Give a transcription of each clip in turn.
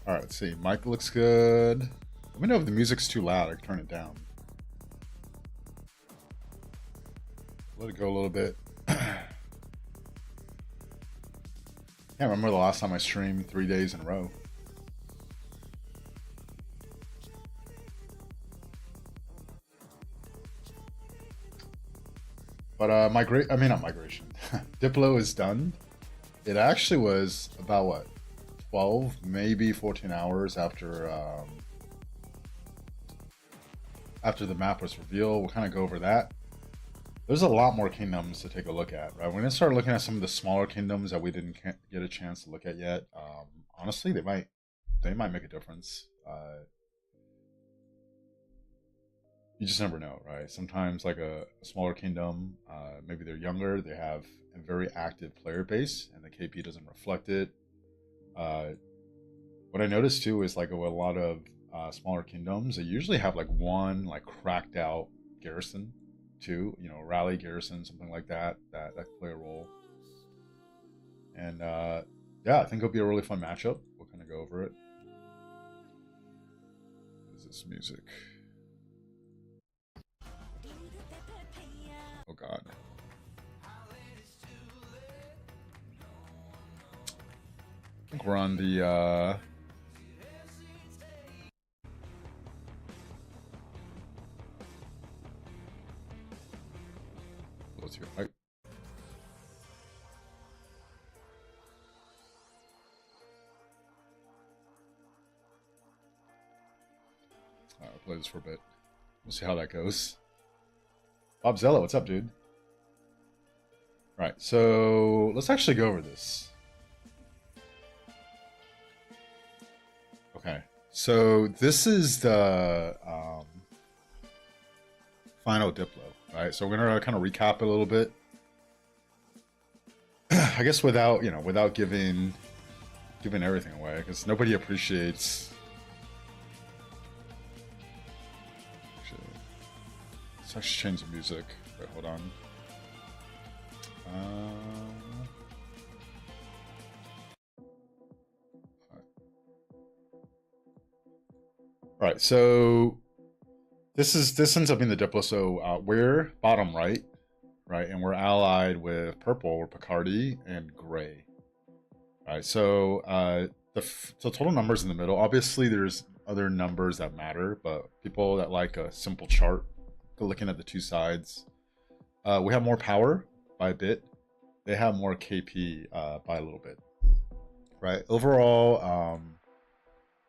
All right, let's see. Mic looks good. Let me know if the music's too loud. I can turn it down. Let it go a little bit. Can't remember the last time I streamed 3 days in a row. But not migration. Diplo is done. It actually was about what, 12, maybe 14 hours after the map was revealed. We'll kind of go over that. There's a lot more kingdoms to take a look at, right? We're gonna start looking at some of the smaller kingdoms that we didn't get a chance to look at yet. Honestly, they might make a difference. You just never know, right? Sometimes like a smaller kingdom, maybe they're younger, they have a very active player base, and the KP doesn't reflect it. What I noticed too is like with a lot of smaller kingdoms, they usually have like one like cracked out garrison, too. You know, rally garrison, something like that that can play a role. And yeah, I think it'll be a really fun matchup. We'll kind of go over it. What is this music? Oh god. I think we're on the what's your right? I'll play this for a bit. We'll see how that goes. Bob Zello, what's up, dude? Right, so let's actually go over this. Okay, so this is the final Diplo, right? So we're gonna kind of recap it a little bit. I guess without giving everything away, because nobody appreciates. Let's actually change the music. Wait, hold on. All right, so this ends up being the Diplo. So we're bottom right, and we're allied with purple or Picardy and gray. All right, so the total numbers in the middle. Obviously, there's other numbers that matter, but people that like a simple chart, looking at the two sides, we have more power by a bit. They have more KP by a little bit, right? Overall,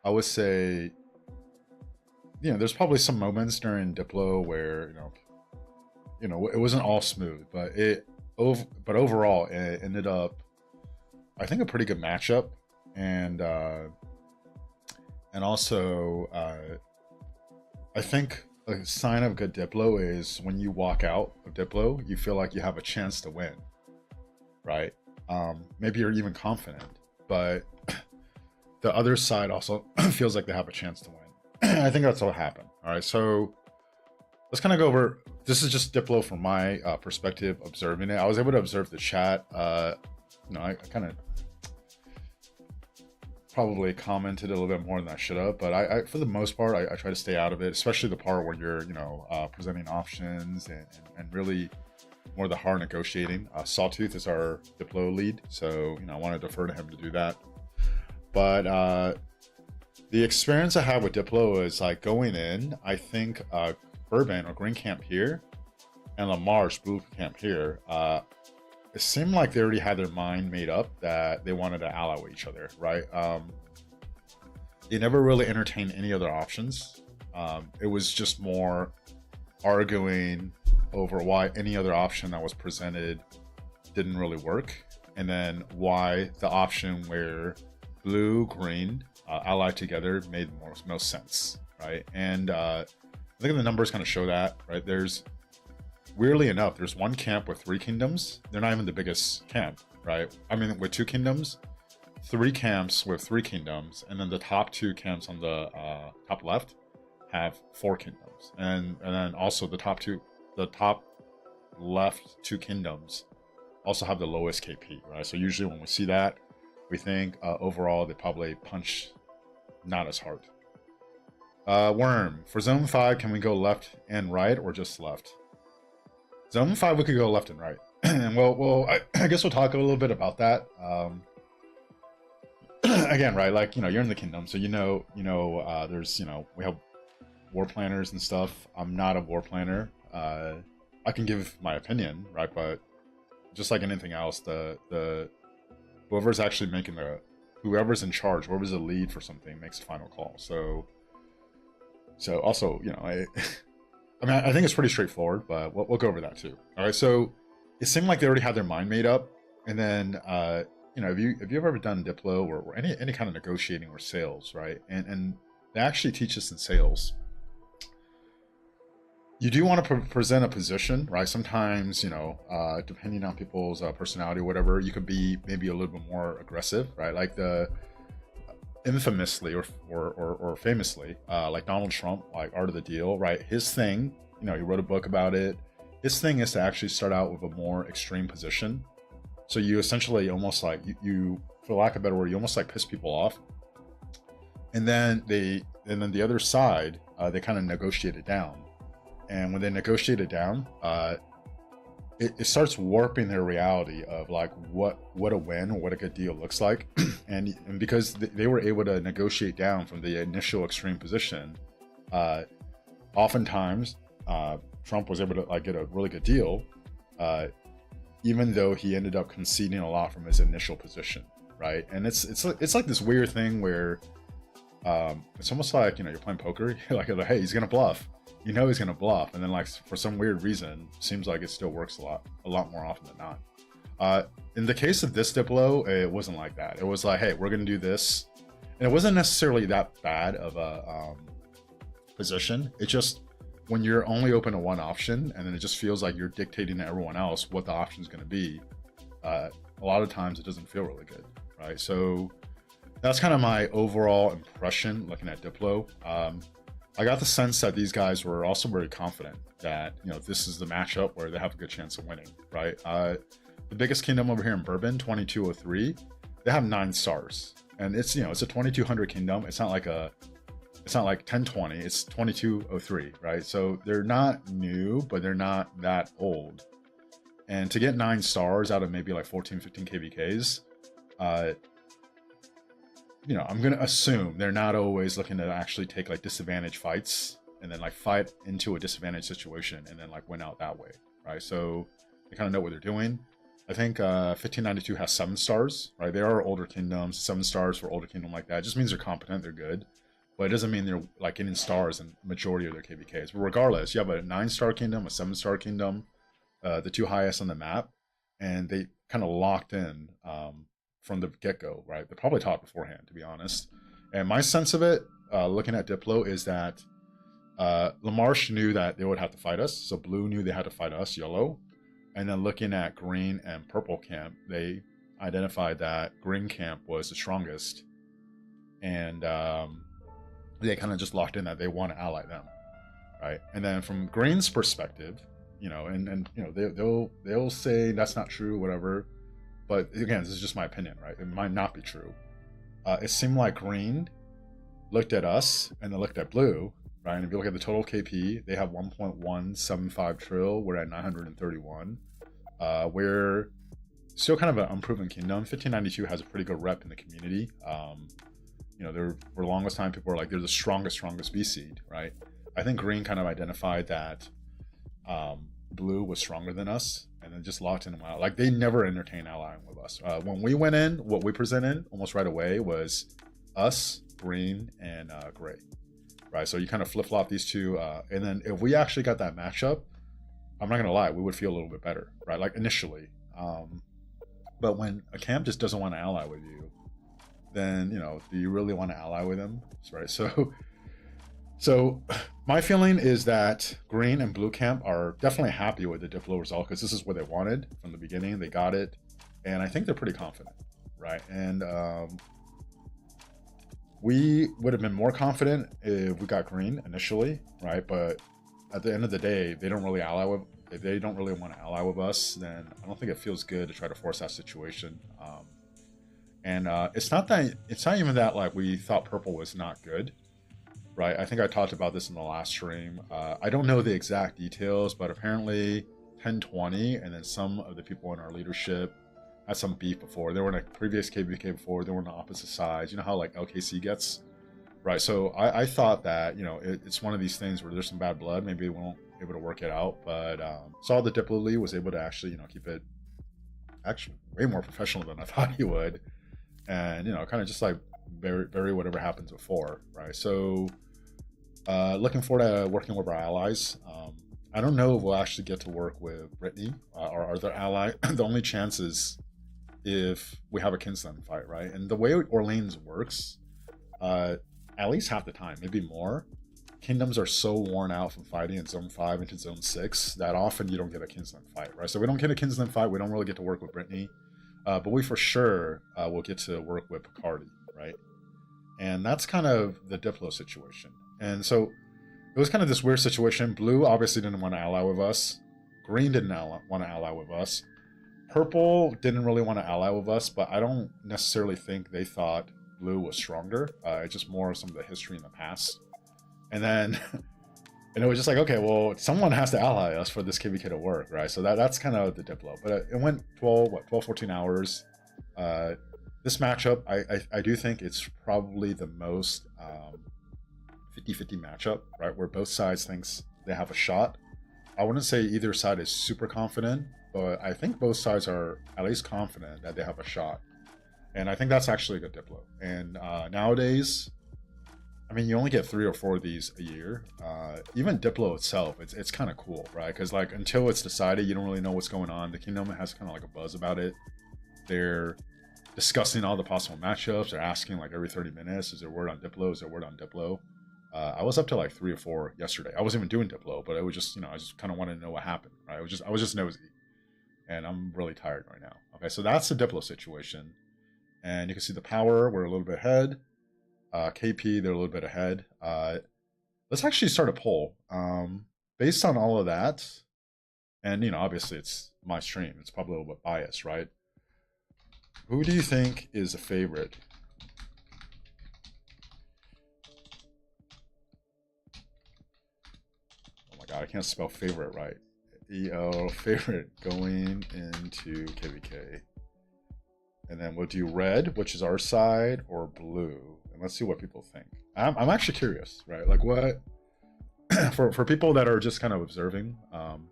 I would say, there's probably some moments during Diplo where it wasn't all smooth, but overall it ended up, I think, a pretty good matchup, and also I think a sign of good Diplo is when you walk out of Diplo, you feel like you have a chance to win, right? Maybe you're even confident, but the other side also feels like they have a chance to win. I think that's what happened. All right, so let's kind of go over. This is just Diplo from my perspective, observing it. I was able to observe the chat. I kind of probably commented a little bit more than I should have, but I for the most part, I try to stay out of it, especially the part where you're, presenting options and really more the hard negotiating. Sawtooth is our Diplo lead, so I want to defer to him to do that. But the experience I had with Diplo is like going in, I think Bourbon or Green Camp here and Lamarche Blue Camp here, it seemed like they already had their mind made up that they wanted to ally with each other, right? They never really entertained any other options. It was just more arguing over why any other option that was presented didn't really work, and then why the option where blue, green allied together made most sense, right? And I think the numbers kind of show that, right? Weirdly enough, there's one camp with 3 kingdoms. They're not even the biggest camp, right? I mean, with 2 kingdoms, 3 camps with 3 kingdoms, and then the top 2 camps on the top left have 4 kingdoms, and then also the top left 2 kingdoms also have the lowest KP, right? So usually when we see that, we think overall they probably punch not as hard. Worm, for zone 5, can we go left and right or just left? Zone 5, we could go left and right. And I guess we'll talk a little bit about that. Again, right, like, you're in the kingdom, so there's, we have war planners and stuff. I'm not a war planner. I can give my opinion, right, but just like anything else, the whoever's actually making whoever's in charge, whoever's the lead for something makes the final call. So also, I think it's pretty straightforward, but we'll go over that too. All right, so it seemed like they already had their mind made up, and then have you ever done Diplo or any kind of negotiating or sales, right? And they actually teach us in sales. You do want to present a position, right? Sometimes, depending on people's personality or whatever, you could be maybe a little bit more aggressive, right? Like the infamously or famously, like Donald Trump, like Art of the Deal, right? His thing, he wrote a book about it. His thing is to actually start out with a more extreme position. So you essentially almost like you, for lack of a better word, you almost like piss people off, and then the other side, they kind of negotiate it down. And when they negotiate it down, it starts warping their reality of like what a win or what a good deal looks like. and because they were able to negotiate down from the initial extreme position, oftentimes Trump was able to like get a really good deal, even though he ended up conceding a lot from his initial position, right? And it's like this weird thing where it's almost like you're playing poker. You're like, hey, he's gonna bluff. He's gonna bluff, and then like for some weird reason, seems like it still works a lot more often than not. In the case of this Diplo, it wasn't like that. It was like, hey, we're gonna do this, and it wasn't necessarily that bad of a position. It just, when you're only open to one option, and then it just feels like you're dictating to everyone else what the option is gonna be. A lot of times, it doesn't feel really good, right? So that's kind of my overall impression looking at Diplo. I got the sense that these guys were also very confident that, this is the matchup where they have a good chance of winning, right? The biggest kingdom over here in Bourbon, 2203, they have 9 stars. And it's, it's a 2200 kingdom. It's not like 1020, it's 2203, right? So they're not new, but they're not that old. And to get 9 stars out of maybe like 14, 15 KVKs, I'm going to assume they're not always looking to actually take like disadvantage fights and then like fight into a disadvantage situation and then like win out that way, right? So they kind of know what they're doing. I think 1592 has 7 stars, right? They are older kingdoms. 7 stars for older kingdom like that. It just means they're competent, they're good. But it doesn't mean they're like getting stars in majority of their KVKs. But regardless, you have a 9-star kingdom, a 7-star kingdom, the 2 highest on the map, and they kind of locked in from the get-go, right? They probably taught beforehand, to be honest. And my sense of it, looking at Diplo, is that LaMarche knew that they would have to fight us. So blue knew they had to fight us, yellow. And then looking at green and purple camp, they identified that green camp was the strongest. And they kind of just locked in that they want to ally them, right? And then from green's perspective, they'll say that's not true, whatever. But again, this is just my opinion, right? It might not be true. It seemed like green looked at us and then looked at blue, right? And if you look at the total KP, they have 1.175 trill. We're at 931. We're still kind of an unproven kingdom. 1592 has a pretty good rep in the community. They're, for the longest time, people were like, they're the strongest B seed, right? I think green kind of identified that blue was stronger than us, and then just locked in them out. Like, they never entertained allying with us. When we went in, what we presented almost right away was us, green, and gray, right? So you kind of flip-flop these two, and then if we actually got that matchup, I'm not gonna lie, we would feel a little bit better, right? Like initially. But when a camp just doesn't want to ally with you, then do you really want to ally with them, right? So my feeling is that green and blue camp are definitely happy with the Diplo result because this is what they wanted from the beginning. They got it, and I think they're pretty confident, right? And we would have been more confident if we got green initially, right? But at the end of the day, they don't really ally with. If they don't really want to ally with us, then I don't think it feels good to try to force that situation. And it's not even that like we thought purple was not good, right? I think I talked about this in the last stream. I don't know the exact details, but apparently 1020, and then some of the people in our leadership had some beef before. They were in a previous KBK before. They were on the opposite sides. You know how like LKC gets, right? So I thought that it's one of these things where there's some bad blood. Maybe we won't be able to work it out, but saw the Diplo Lee was able to actually keep it actually way more professional than I thought he would, and kind of just like very whatever happens before, right? So looking forward to working with our allies. I don't know if we'll actually get to work with Brittany, our other ally. The only chance is if we have a Kinsland fight, right? And the way Orleans works, at least half the time, maybe more, kingdoms are so worn out from fighting in Zone 5 into Zone 6 that often you don't get a Kinsland fight, right? So we don't get a Kinsland fight, we don't really get to work with Brittany, but we for sure will get to work with Picardy, right? And that's kind of the Diplo situation. And so it was kind of this weird situation. Blue obviously didn't want to ally with us. Green didn't want to ally with us. Purple didn't really want to ally with us, but I don't necessarily think they thought blue was stronger. It's just more of some of the history in the past. And then, and it was just like, okay, well, someone has to ally us for this KVK to work, right? So that's kind of the Diplo. But it went 12, 14 hours. This matchup, I do think it's probably the most 50-50 matchup, right? Where both sides thinks they have a shot. I wouldn't say either side is super confident, but I think both sides are at least confident that they have a shot. And I think that's actually a good Diplo. And nowadays, I mean, you only get 3 or 4 of these a year. Even Diplo itself, it's kind of cool, right? Because like until it's decided, you don't really know what's going on. The Kingdom has kind of like a buzz about it. They're discussing all the possible matchups. They're asking like every 30 minutes, is there word on Diplo? Is there word on Diplo? I was up to like 3 or 4 yesterday. I wasn't even doing Diplo, but it was just, I just kind of wanted to know what happened, right? I was just nosy, and I'm really tired right now. Okay, so that's the Diplo situation, and you can see the power. We're a little bit ahead. KP, they're a little bit ahead. Let's actually start a poll. Based on all of that, and obviously it's my stream. It's probably a little bit biased, right? Who do you think is a favorite? God, I can't spell favorite right. EO favorite going into KVK. And then we'll do red, which is our side, or blue. And let's see what people think. I'm actually curious, right? Like what for people that are just kind of observing,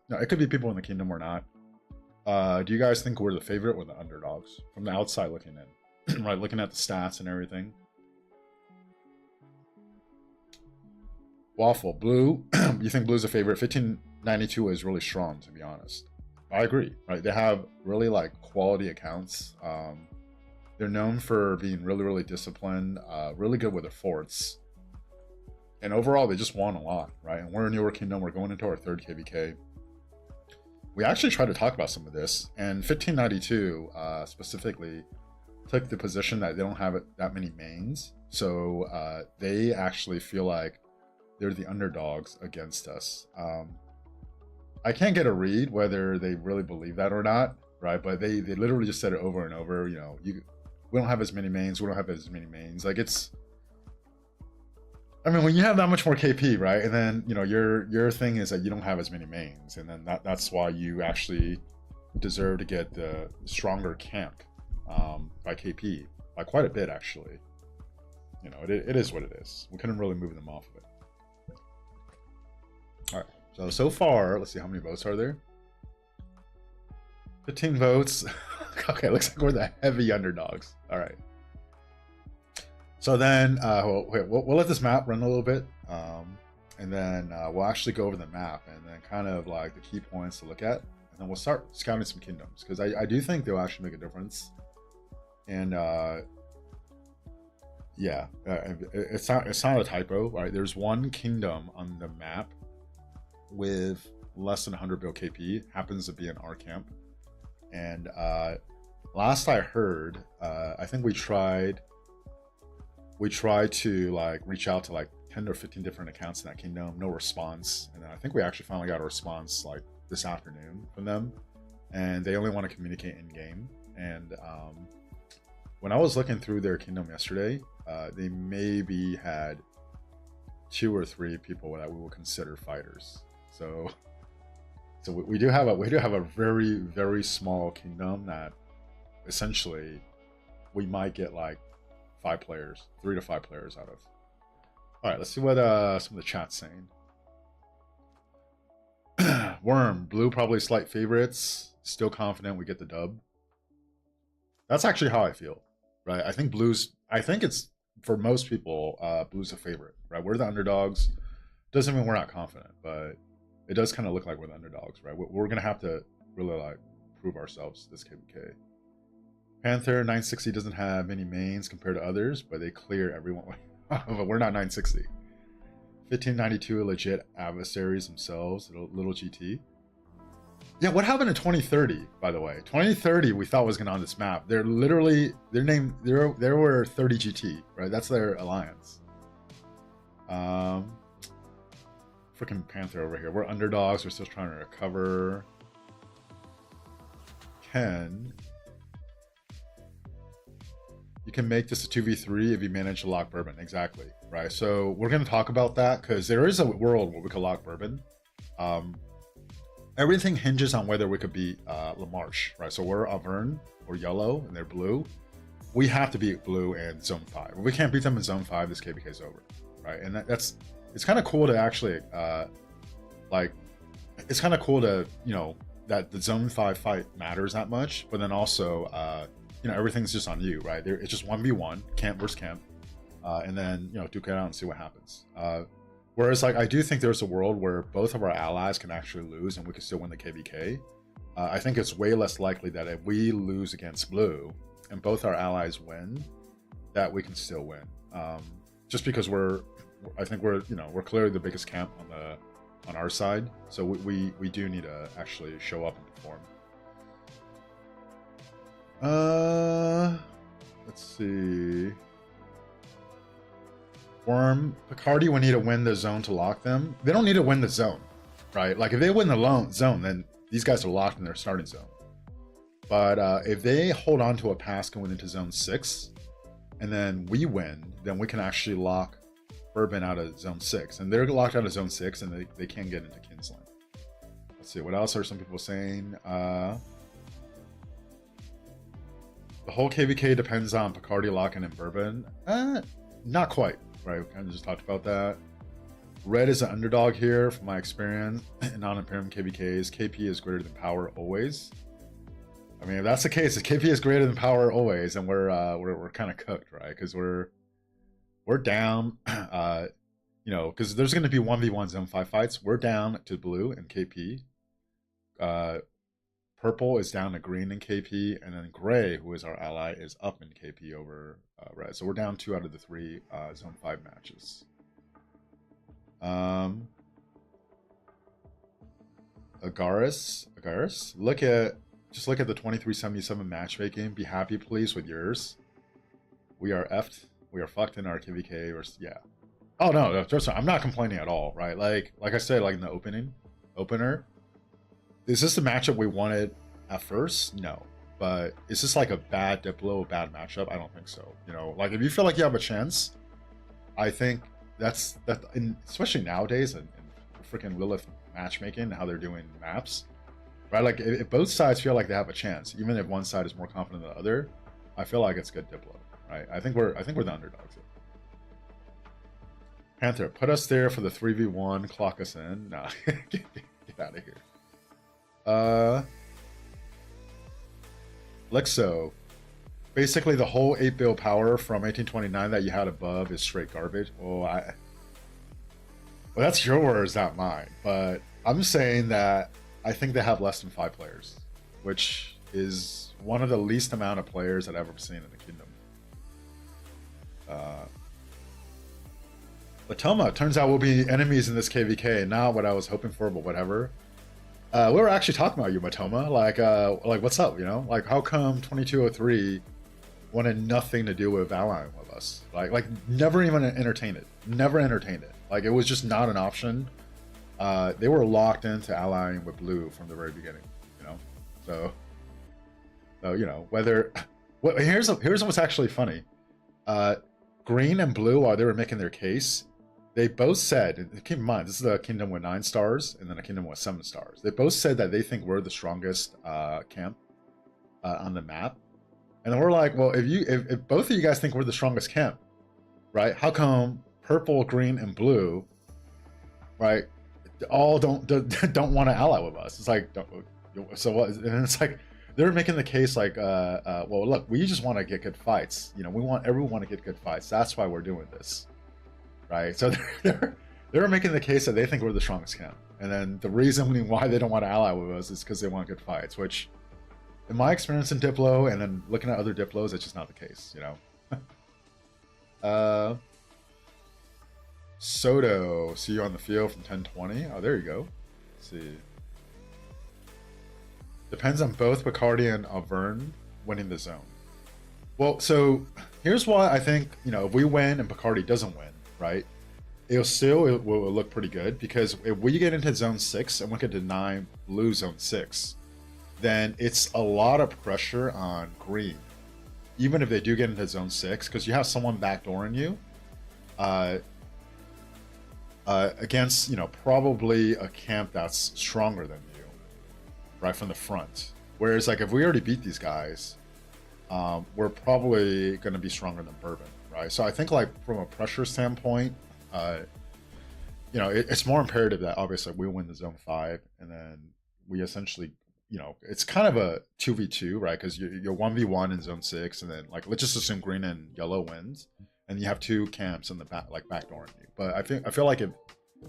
it could be people in the kingdom or not. Do you guys think we're the favorite or the underdogs? From the outside looking in, right? Looking at the stats and everything. Waffle, blue, you think blue's a favorite? 1592 is really strong, to be honest. I agree, right? They have really like quality accounts. They're known for being really disciplined, really good with their forts. And overall, they just won a lot, right? And we're a newer kingdom. We're going into our 3rd KVK. We actually tried to talk about some of this, and 1592 specifically took the position that they don't have that many mains. So they actually feel like they're the underdogs against us. I can't get a read whether they really believe that or not, right? But they literally just said it over and over. We don't have as many mains. We don't have as many mains. Like I mean, when you have that much more KP, right? And then your thing is that you don't have as many mains, and then that's why you actually deserve to get the stronger camp by KP by quite a bit, actually. It is what it is. We couldn't really move them off of it. All right, so far, let's see how many votes are there. 15 votes. Okay, looks like we're the heavy underdogs. All right. So then we'll let this map run a little bit, and then we'll actually go over the map and then kind of like the key points to look at, and then we'll start scouting some kingdoms, because I do think they'll actually make a difference. And yeah, it's not a typo, right? There's one kingdom on the map with less than 100 bill KP, happens to be in our camp. And last I heard, I think we tried to like reach out to like 10 or 15 different accounts in that kingdom, no response. And then I think we actually finally got a response like this afternoon from them, and they only want to communicate in game. And when I was looking through their kingdom yesterday, they maybe had 2 or 3 people that we would consider fighters. So we do have a very, very small kingdom that essentially we might get like 5 players, 3 to 5 players out of. All right, let's see what some of the chat's saying. Worm, blue probably slight favorites. Still confident we get the dub. That's actually how I feel, right? I think it's for most people, blue's a favorite, right? We're the underdogs. Doesn't mean we're not confident, but it does kind of look like we're the underdogs, right? We're gonna have to really like prove ourselves this KVK. Panther 960 doesn't have many mains compared to others, but they clear everyone. But we're not 960. 1592 legit adversaries themselves. Little GT. Yeah, what happened in 2030? By the way, 2030 we thought was gonna on this map. They're literally there were 30 GT, right? That's their alliance. Freaking Panther over here. We're underdogs. We're still trying to recover. You can make this a 2v3 if you manage to lock Bourbon. Exactly, right? So we're going to talk about that because there is a world where we could lock Bourbon. Everything hinges on whether we could beat LaMarche, right? So we're Auvergne, we're yellow, and they're blue. We have to beat blue and Zone 5. If we can't beat them in Zone 5, this KVK is over, right? And it's kind of cool to actually, it's kind of cool to, that the Zone 5 fight matters that much, but then also, everything's just on you, right? It's just 1v1, camp versus camp, and then, duke it out and see what happens. Whereas, I do think there's a world where both of our allies can actually lose and we can still win the KVK. I think it's way less likely that if we lose against blue and both our allies win, that we can still win. Just because I think we're clearly the biggest camp on our side, so we do need to actually show up and perform. Let's see. Worm, Picardy will need to win the zone to lock them. They don't need to win the zone, right? Like if they win the zone, then these guys are locked in their starting zone. But if they hold on to a pass going into zone 6, and then we win, then we can actually lock Bourbon out of zone 6. And they're locked out of zone 6, and they can get into Kingsland. Let's see, what else are some people saying? The whole KVK depends on Picardy locking in Bourbon. Not quite, right? We kind of just talked about that. Red is an underdog here, from my experience. In non-imperium KVKs, KP is greater than power always. I mean, if that's the case, if KP is greater than power always, then we're kind of cooked, right? Because we're down, because there's going to be 1v1 zone 5 fights. We're down to blue and KP. Purple is down to green in KP, and then gray, who is our ally, is up in KP over red. So we're down 2 out of the 3 zone 5 matches. Agaris, look at the 2377 matchmaking. Be happy, please, with yours. We are effed. We are fucked in our KVK. Yeah. Oh no, trust me, I'm not complaining at all, right? Like I said, like in the opener. Is this the matchup we wanted at first? No. But is this like a bad Diplo, a bad matchup? I don't think so. Like if you feel like you have a chance, I think that especially nowadays and freaking Lilith matchmaking, how they're doing maps, right? Like if both sides feel like they have a chance, even if one side is more confident than the other, I feel like it's good Diplo, right? I think we're the underdogs here. Panther, put us there for the 3v1, clock us in. Nah, get out of here. Lexo, basically the whole 8-bill power from 1829 that you had above is straight garbage. Well, that's your words, not mine. But I'm saying that I think they have less than 5 players, which is one of the least amount of players that I've ever seen in the kingdom. Latoma, turns out we'll be enemies in this KVK. Not what I was hoping for, but whatever. We were actually talking about you, Matoma. Like what's up? Like how come 2203 wanted nothing to do with allying with us? Like never even entertained it. Never entertained it. Like it was just not an option. They were locked into allying with blue from the very beginning. So whether Well, here's what's actually funny. Uh, Green and Blue, while they were making their case, they both said, and keep in mind, this is a kingdom with 9 stars and then a kingdom with 7 stars. They both said that they think we're the strongest camp on the map. And then we're like, well, if both of you guys think we're the strongest camp, right? How come purple, green, and blue, right, all don't want to ally with us? It's like, so what? And it's like they're making the case like, well, look, we just want to get good fights. You know, we want everyone to get good fights. That's why we're doing this, right? So they're making the case that they think we're the strongest camp, and then the reason why they don't want to ally with us is because they want good fights, which, in my experience in Diplo, and then looking at other Diplos, it's just not the case, you know. Soto, see you on the field from 10:20. Oh, there you go. Let's see. Depends on both Bacardi and Auvergne winning the zone. Well, so here's why I think, you know, if we win and Bacardi doesn't win, right, it will look pretty good, because if we get into zone 6 and we could deny blue zone 6, then it's a lot of pressure on green, even if they do get into zone 6, because you have someone backdooring you against, you know, probably a camp that's stronger than you, right, from the front. Whereas, like, if we already beat these guys, we're probably going to be stronger than Bourbon, right? So I think, like, from a pressure standpoint, you know, it's more imperative that obviously we win the zone 5, and then we essentially, you know, it's kind of a 2v2, right? Because you're 1v1 in zone 6, and then, like, let's just assume green and yellow wins, and you have 2 camps in the back, like, backdooring you. But I feel like if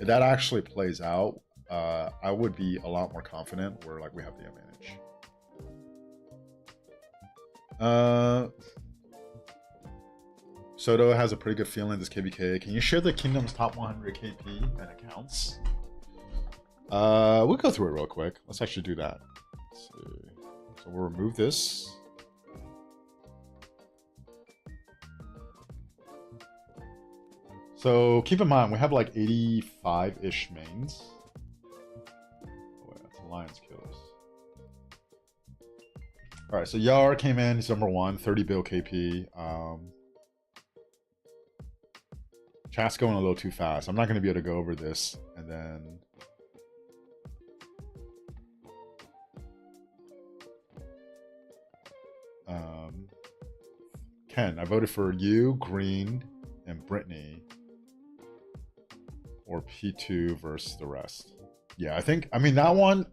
that actually plays out, I would be a lot more confident where, like, we have the advantage. Soto has a pretty good feeling this KBK. Can you share the Kingdom's top 100 KP and accounts? We'll go through it real quick. Let's actually do that. Let's see. So we'll remove this. So keep in mind, we have like 85-ish mains. Oh, wait, that's Alliance kills. All right, so Yar came in. He's number 1, 30 bill KP. Chat's going a little too fast. I'm not going to be able to go over this. And then Ken, I voted for you, Green, and Brittany, or P2 versus the rest. Yeah, I mean, that one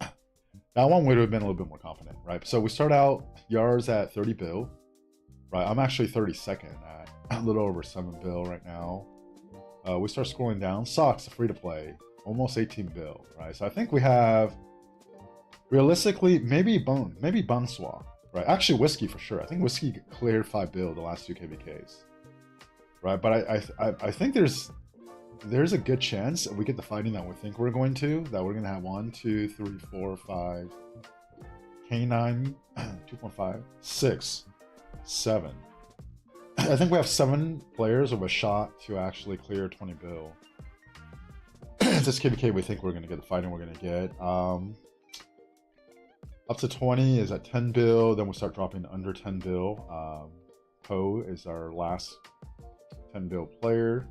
would have been a little bit more confident, right? So we start out, Yar's at 30 bill, right? I'm actually 32nd at a little over 7 bill right now. We start scrolling down. Socks, free to play, almost 18 bill, right? So I think we have, realistically, maybe Bun Swap, right? Actually, Whiskey for sure. I think Whiskey cleared 5 bill the last 2 KVKs, right? But I think there's a good chance if we get the fighting that we think we're going to, that we're going to have 1, 2, 3, 4, 5, K9, 2.5, 6, 7. I think we have 7 players with a shot to actually clear 20 bill. This KVK, we think we're going to get the fighting we're going to get. Up to 20 is at 10 bill, then we start dropping under 10 bill. Poe is our last 10 bill player.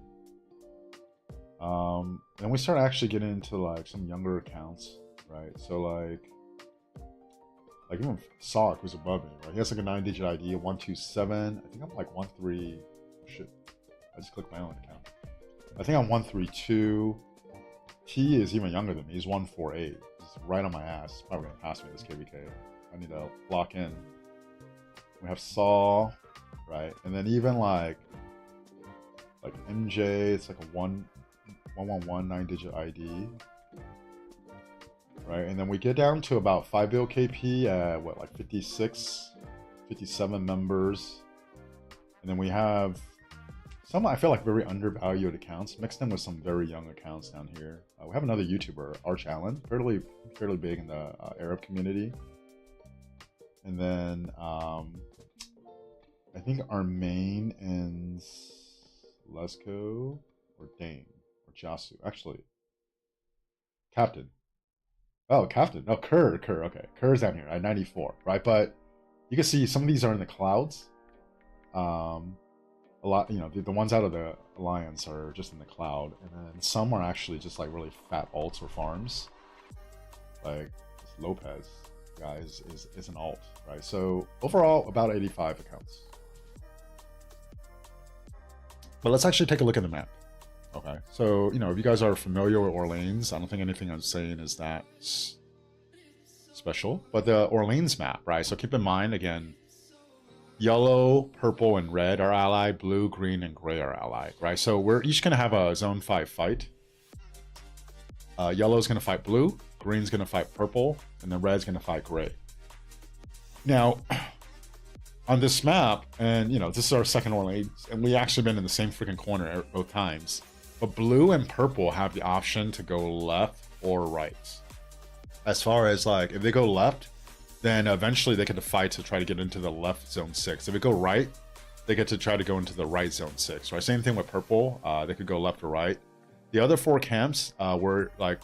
Then we start actually getting into like some younger accounts, right? So like even Sock, who's above me, right? He has like a 9-digit ID, 127. I think I'm like 13. Shit, I just clicked my own account. I think I'm 132. T is even younger than me. He's 148. He's right on my ass. He's probably gonna pass me this KVK. I need to lock in. We have Saw, right? And then even like MJ, it's like a 111 9-digit ID, right? And then we get down to about 5 bill KP at what, like 56, 57 members. And then we have some, I feel like, very undervalued accounts mixed in with some very young accounts down here. We have another YouTuber, Arch Allen, fairly big in the Arab community. And then I think our main ends Lesko or Dane or Jasu. Actually, Captain. Oh, Captain. Oh, Kerr. Okay, Kerr's down here at 94, right? But you can see some of these are in the clouds, A lot, you know, the ones out of the alliance are just in the cloud, and then some are actually just like really fat alts or farms. Like this Lopez guys is an alt, right? So overall, about 85 accounts. But let's actually take a look at the map. Okay, so, you know, if you guys are familiar with Orleans, I don't think anything I'm saying is that special. But the Orleans map, right? So keep in mind, again, yellow, purple, and red are allied, blue, green, and gray are allied, right? So we're each going to have a zone 5 fight. Yellow's going to fight blue, green's going to fight purple, and then red's going to fight gray. Now, on this map, and, you know, this is our second Orleans, and we actually been in the same freaking corner both times. But blue and purple have the option to go left or right. As far as, like, if they go left, then eventually they get to fight to try to get into the left zone 6. If they go right, they get to try to go into the right zone 6, right? Same thing with purple. They could go left or right. The other 4 camps were, like,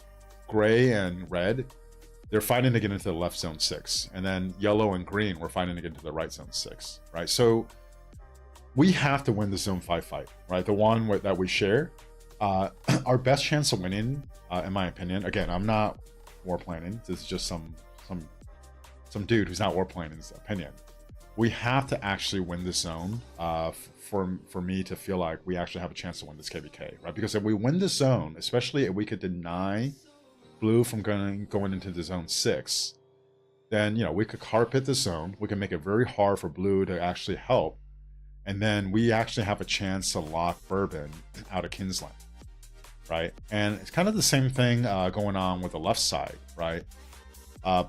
gray and red. They're fighting to get into the left zone 6. And then yellow and green were fighting to get into the right zone 6, right? So we have to win the zone 5 fight, right? The one that we share. Our best chance of winning, in my opinion, again, I'm not war planning. This is just some dude who's not war planning's opinion. We have to actually win this zone for me to feel like we actually have a chance to win this KVK, right? Because if we win this zone, especially if we could deny blue from going into the zone 6, then, you know, we could carpet the zone. We can make it very hard for blue to actually help. And then we actually have a chance to lock Bourbon out of Kingsland, right? And it's kind of the same thing going on with the left side, right?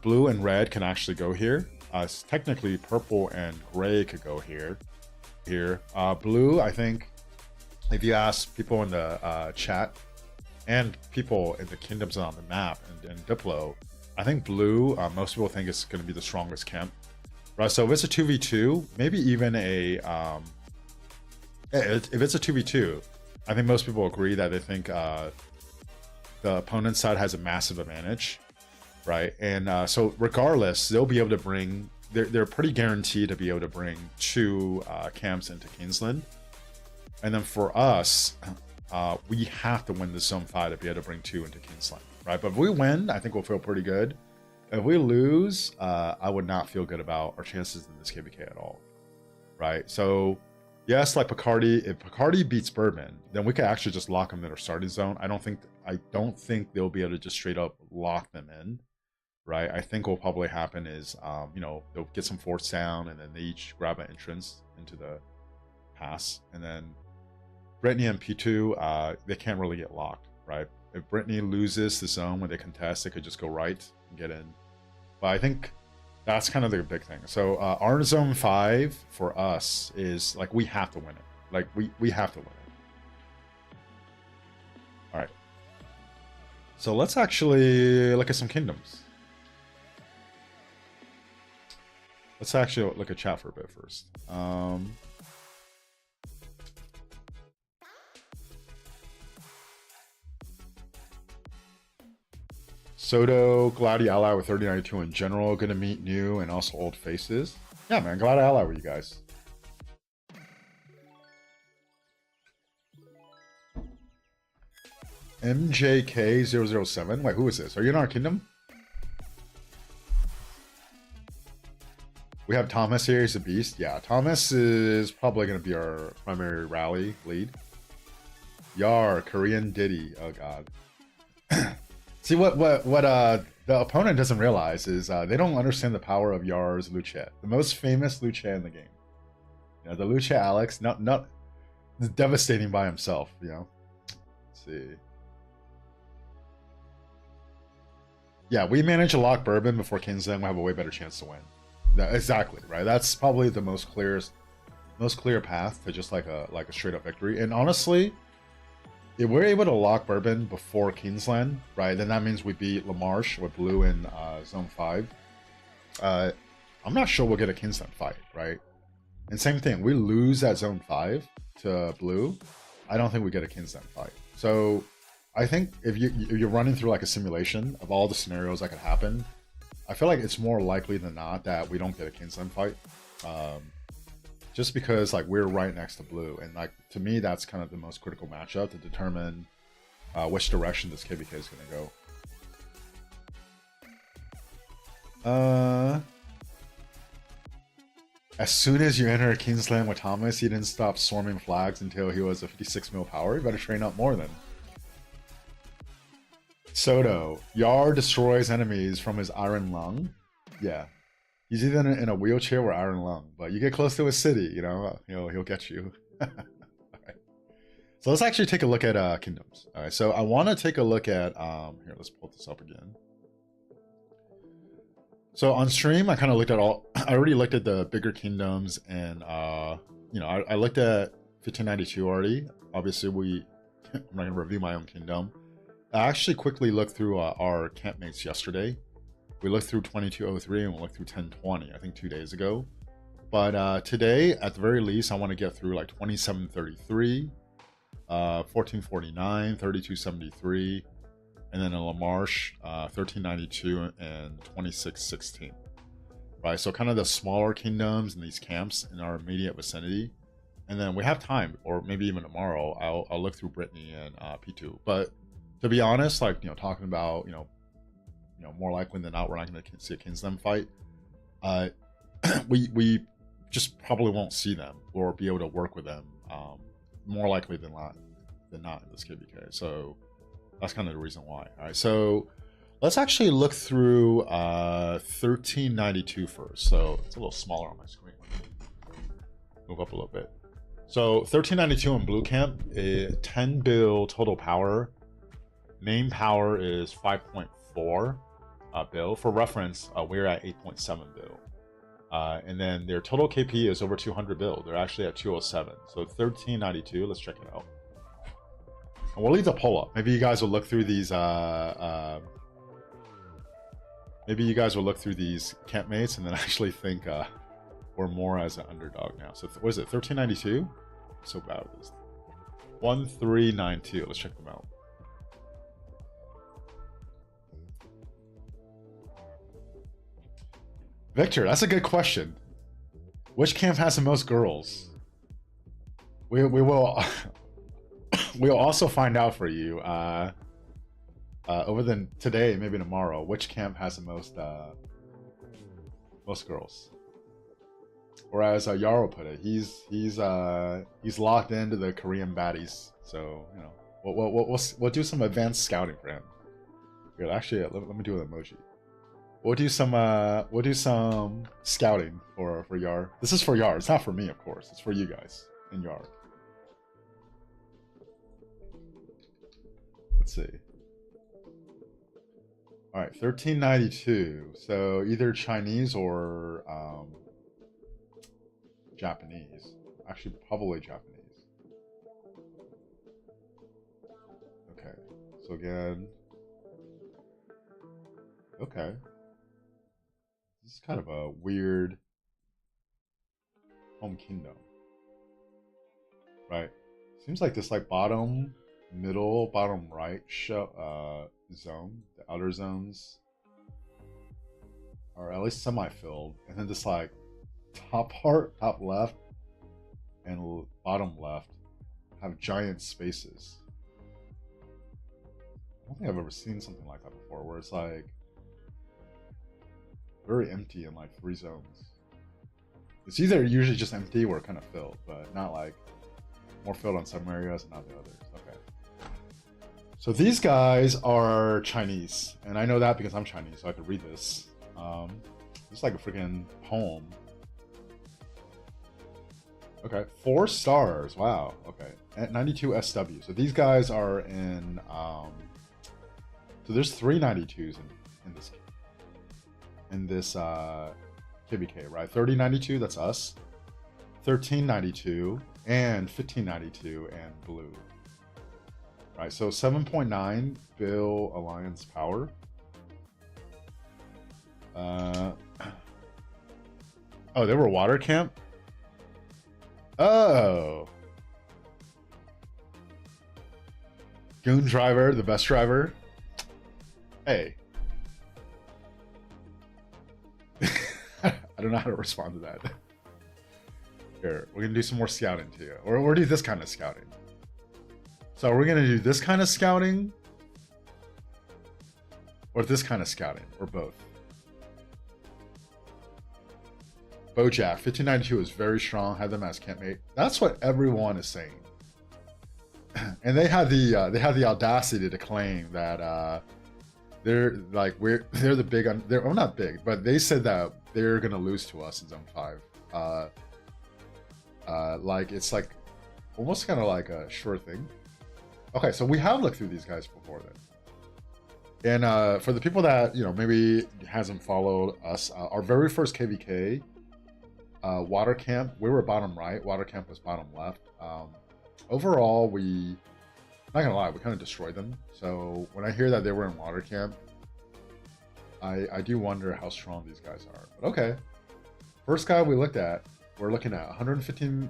Blue and red can actually go here. Technically, purple and gray could go here. Blue, I think, if you ask people in the chat and people in the kingdoms on the map and Diplo, I think blue, most people think it's going to be the strongest camp. Right, so if it's a 2v2, maybe even a if it's a 2v2, I think most people agree that they think the opponent's side has a massive advantage, right? And so regardless, they'll be able to bring, they're pretty guaranteed to be able to bring 2 camps into Kingsland. And then for us, we have to win the zone 5 to be able to bring 2 into Kingsland, right? But if we win, I think we'll feel pretty good. If we lose, I would not feel good about our chances in this KVK at all, right? So, yes, like Picardy, if Picardy beats Bourbon, then we could actually just lock them in our starting zone. I don't think they'll be able to just straight up lock them in, right? I think what'll probably happen is, you know, they'll get some force down, and then they each grab an entrance into the pass, and then Brittany and P2, they can't really get locked, right? If Brittany loses the zone when they contest, they could just go right and get in. But I think that's kind of the big thing. So our zone 5 for us is like, we have to win it. Like we have to win it. All right. So let's actually look at some kingdoms. Let's actually look at chat for a bit first. Soto, glad you ally with 3092 in general. Gonna meet new and also old faces. Yeah, man, glad I ally with you guys. MJK007. Wait, who is this? Are you in our kingdom? We have Thomas here. He's a beast. Yeah, Thomas is probably gonna be our primary rally lead. Yar, Korean Diddy. Oh god. See, what the opponent doesn't realize is they don't understand the power of Yar's Luce, the most famous Luce in the game. You know, the Luce Alex, not devastating by himself. You know. Let's see. Yeah, we manage to lock Bourbon before Kingsland. We have a way better chance to win. Exactly right. That's probably the most clear path to just like a straight up victory. And honestly, if we're able to lock Bourbon before Kingsland, right, then that means we beat LaMarche with blue in zone 5. I'm not sure we'll get a Kingsland fight, right? And same thing, we lose that zone 5 to blue, I don't think we get a Kingsland fight. So I think if you're running through like a simulation of all the scenarios that could happen, I feel like it's more likely than not that we don't get a Kingsland fight. just because like we're right next to blue, and like to me that's kind of the most critical matchup to determine which direction this KVK is going to go. As soon as you enter Kingsland with Thomas, he didn't stop swarming flags until he was a 56 mil power. You better train up more then. Soto, Yar destroys enemies from his iron lung. Yeah, he's either in a wheelchair or iron lung, but you get close to his city, you know, he'll get you. All right. So let's actually take a look at kingdoms. All right, so I want to take a look at here. Let's pull this up again. So on stream, I kind of looked at I already looked at the bigger kingdoms, and you know, I looked at 1592 already. Obviously, I'm not gonna review my own kingdom. I actually quickly looked through our campmates yesterday. We looked through 2203 and we looked through 1020, I think 2 days ago. But today, at the very least, I want to get through like 2733, 1449, 3273. And then in La Marche, 1392 and 2616. Right, so kind of the smaller kingdoms and these camps in our immediate vicinity. And then we have time, or maybe even tomorrow, I'll look through Brittany and P2. But to be honest, like, you know, talking about, you know, more likely than not, we're not going to see a Kingsland fight. We just probably won't see them or be able to work with them. More likely than not in this KVK. So that's kind of the reason why. All right, so let's actually look through 1392 first. So it's a little smaller on my screen. Move up a little bit. So 1392 in blue camp, 10 bill total power. Main power is 5.4 bill. For reference, we're at 8.7 bill. And then their total KP is over 200 bill. They're actually at 207. So 1392, let's check it out. And we'll leave the poll up. Maybe you guys will look through these. Maybe you guys will look through these campmates and then actually think we're more as an underdog now. So what is it? 1392. So bad at this. 1392. Let's check them out. Victor, that's a good question. Which camp has the most girls? We will. We'll also find out for you over today, maybe tomorrow, which camp has the most girls. Or as Yarrow put it, he's locked into the Korean baddies. So you know, we'll do some advanced scouting for him. Here, actually, let me do an emoji. We'll do some scouting for Yar. This is for Yar. It's not for me, of course. It's for you guys and Yar. Let's see. All right, 1392. So either Chinese or Japanese. Actually, probably Japanese. Okay. So again. Okay. This is kind of a weird home kingdom. Right. Seems like this like bottom right zone, the outer zones are at least semi-filled, and then this like top left and bottom left have giant spaces. I don't think I've ever seen something like that before, where it's like very empty in like 3 zones. It's either usually just empty or kind of filled, but not like more filled on some areas and not the others. Okay. So these guys are Chinese, and I know that because I'm Chinese, so I could read this. It's like a freaking poem. Okay, 4 stars. Wow. Okay, at 92 SW. So these guys are in. So there's 3 92s in this KBK, right? 3092, that's us. 1392 and 1592 and blue. Right, so 7.9 bill alliance power. Oh, they were water camp? Oh. Goon driver, the best driver. Hey. I don't know how to respond to that. Here, we're gonna do some more scouting to you, or do this kind of scouting. So we're gonna do this kind of scouting, or this kind of scouting, or both. Bojack 1592 is very strong. Had them as campmate. That's what everyone is saying. And they had the audacity to claim that they're like they're the big they're well, not big, but they said that they're gonna lose to us in Zone 5. Like it's like almost kind of like a sure thing. Okay, so we have looked through these guys before then. And for the people that maybe hasn't followed us, our very first KVK, Water Camp, we were bottom right. Water Camp was bottom left. Overall, not gonna lie, we kind of destroyed them. So when I hear that they were in Water Camp, I do wonder how strong these guys are. But okay, first guy we looked at, we're looking at 115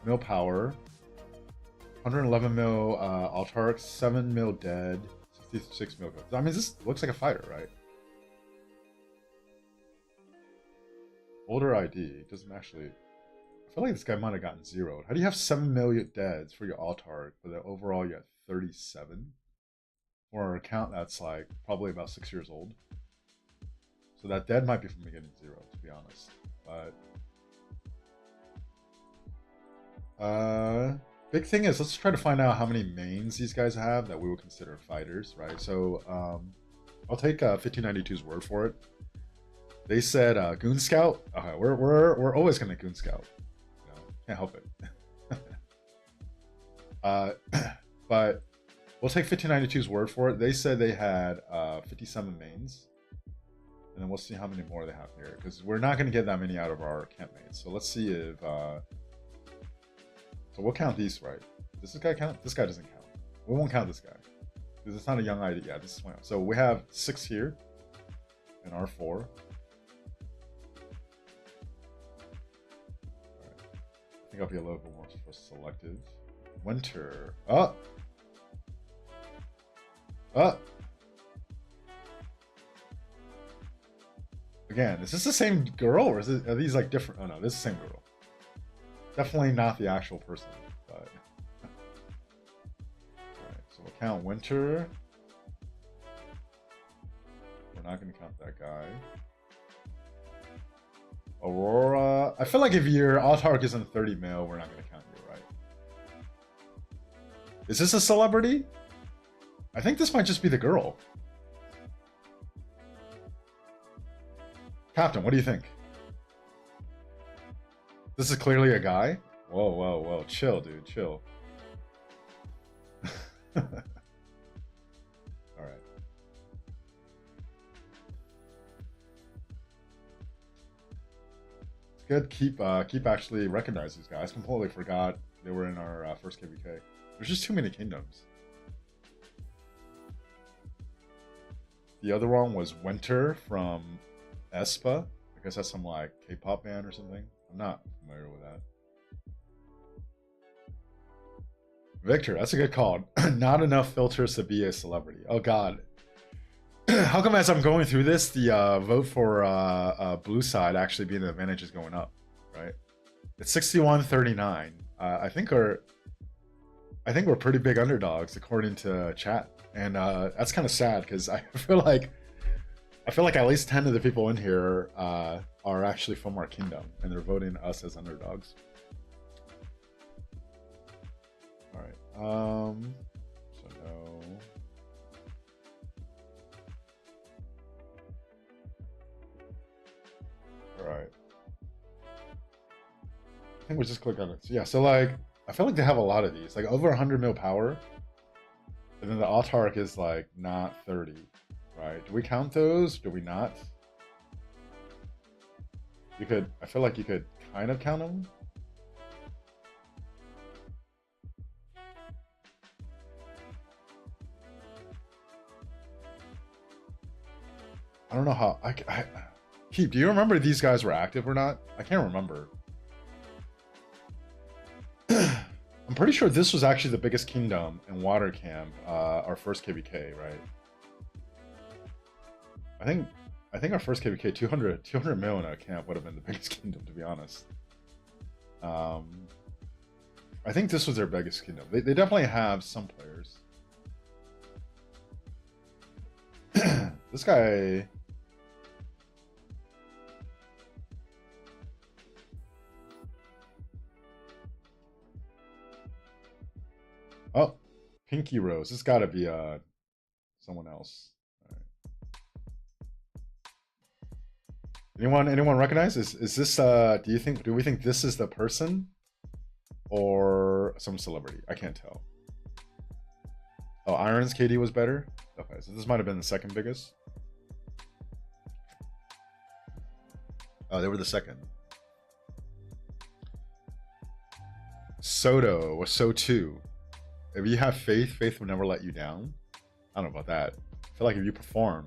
mil power, 111 mil Altark, 7 mil dead, 66 mil. I mean, this looks like a fighter, right? Older ID doesn't actually. I feel like this guy might have gotten zeroed. How do you have 7 million deads for your Altark, but then overall you have 37? For an account that's like probably about 6 years old. So that dead might be from getting zero, to be honest. But big thing is, let's try to find out how many mains these guys have that we would consider fighters, right? So I'll take 1592's word for it. They said Goon Scout. Okay, we're always gonna Goon Scout. Can't help it. But we'll take 1592's word for it. They said they had 57 mains. And then we'll see how many more they have here. Because we're not going to get that many out of our campmates. So let's see if... so we'll count these, right? Does this guy count? This guy doesn't count. We won't count this guy. Because it's not a young ID. Yeah, this is one. So we have 6 here. And R4. I think I'll be a little bit more selective. Winter. Oh! Oh! Again, is this the same girl, or are these like different? Oh no, this is the same girl. Definitely not the actual person, but... Alright, so we'll count Winter. We're not going to count that guy. Aurora. I feel like if your Altark isn't 30 mil, we're not going to count you, right? Is this a celebrity? I think this might just be the girl. Captain, what do you think? This is clearly a guy? Whoa, whoa, whoa. Chill, dude. Chill. Alright. Good. Keep actually recognize these guys. Completely forgot they were in our first KVK. There's just too many kingdoms. The other one was Winter from Espa. I guess that's some like K-pop band or something. I'm not familiar with that. Victor, that's a good call. Not enough filters to be a celebrity. Oh God. How come as I'm going through this, the vote for blue side actually being the advantage is going up, right? It's 61-39. I think we're pretty big underdogs according to chat, and that's kind of sad because I feel like at least 10 of the people in here are actually from our kingdom, and they're voting us as underdogs. All right. So no. All right. I think we just click on it. So, yeah. So like, I feel like they have a lot of these, like over 100 mil power, and then the Autark is like not 30, right? Do we count those? Do we not? You could. I feel like you could kind of count them. I don't know how. Keep. Do you remember these guys were active or not? I can't remember. I'm pretty sure this was actually the biggest kingdom in Water Camp, our first KVK, right? I think our first KVK 200 mil in a camp would have been the biggest kingdom, to be honest. Um, I think this was their biggest kingdom. They definitely have some players. This guy. Oh, Pinky Rose. This got to be someone else. All right. Anyone recognize? Is this do we think this is the person or some celebrity? I can't tell. Oh, Iron's KD was better? Okay, so this might have been the second biggest. Oh, they were the second. Soto was so too. If you have faith, faith will never let you down. I don't know about that. I feel like if you perform,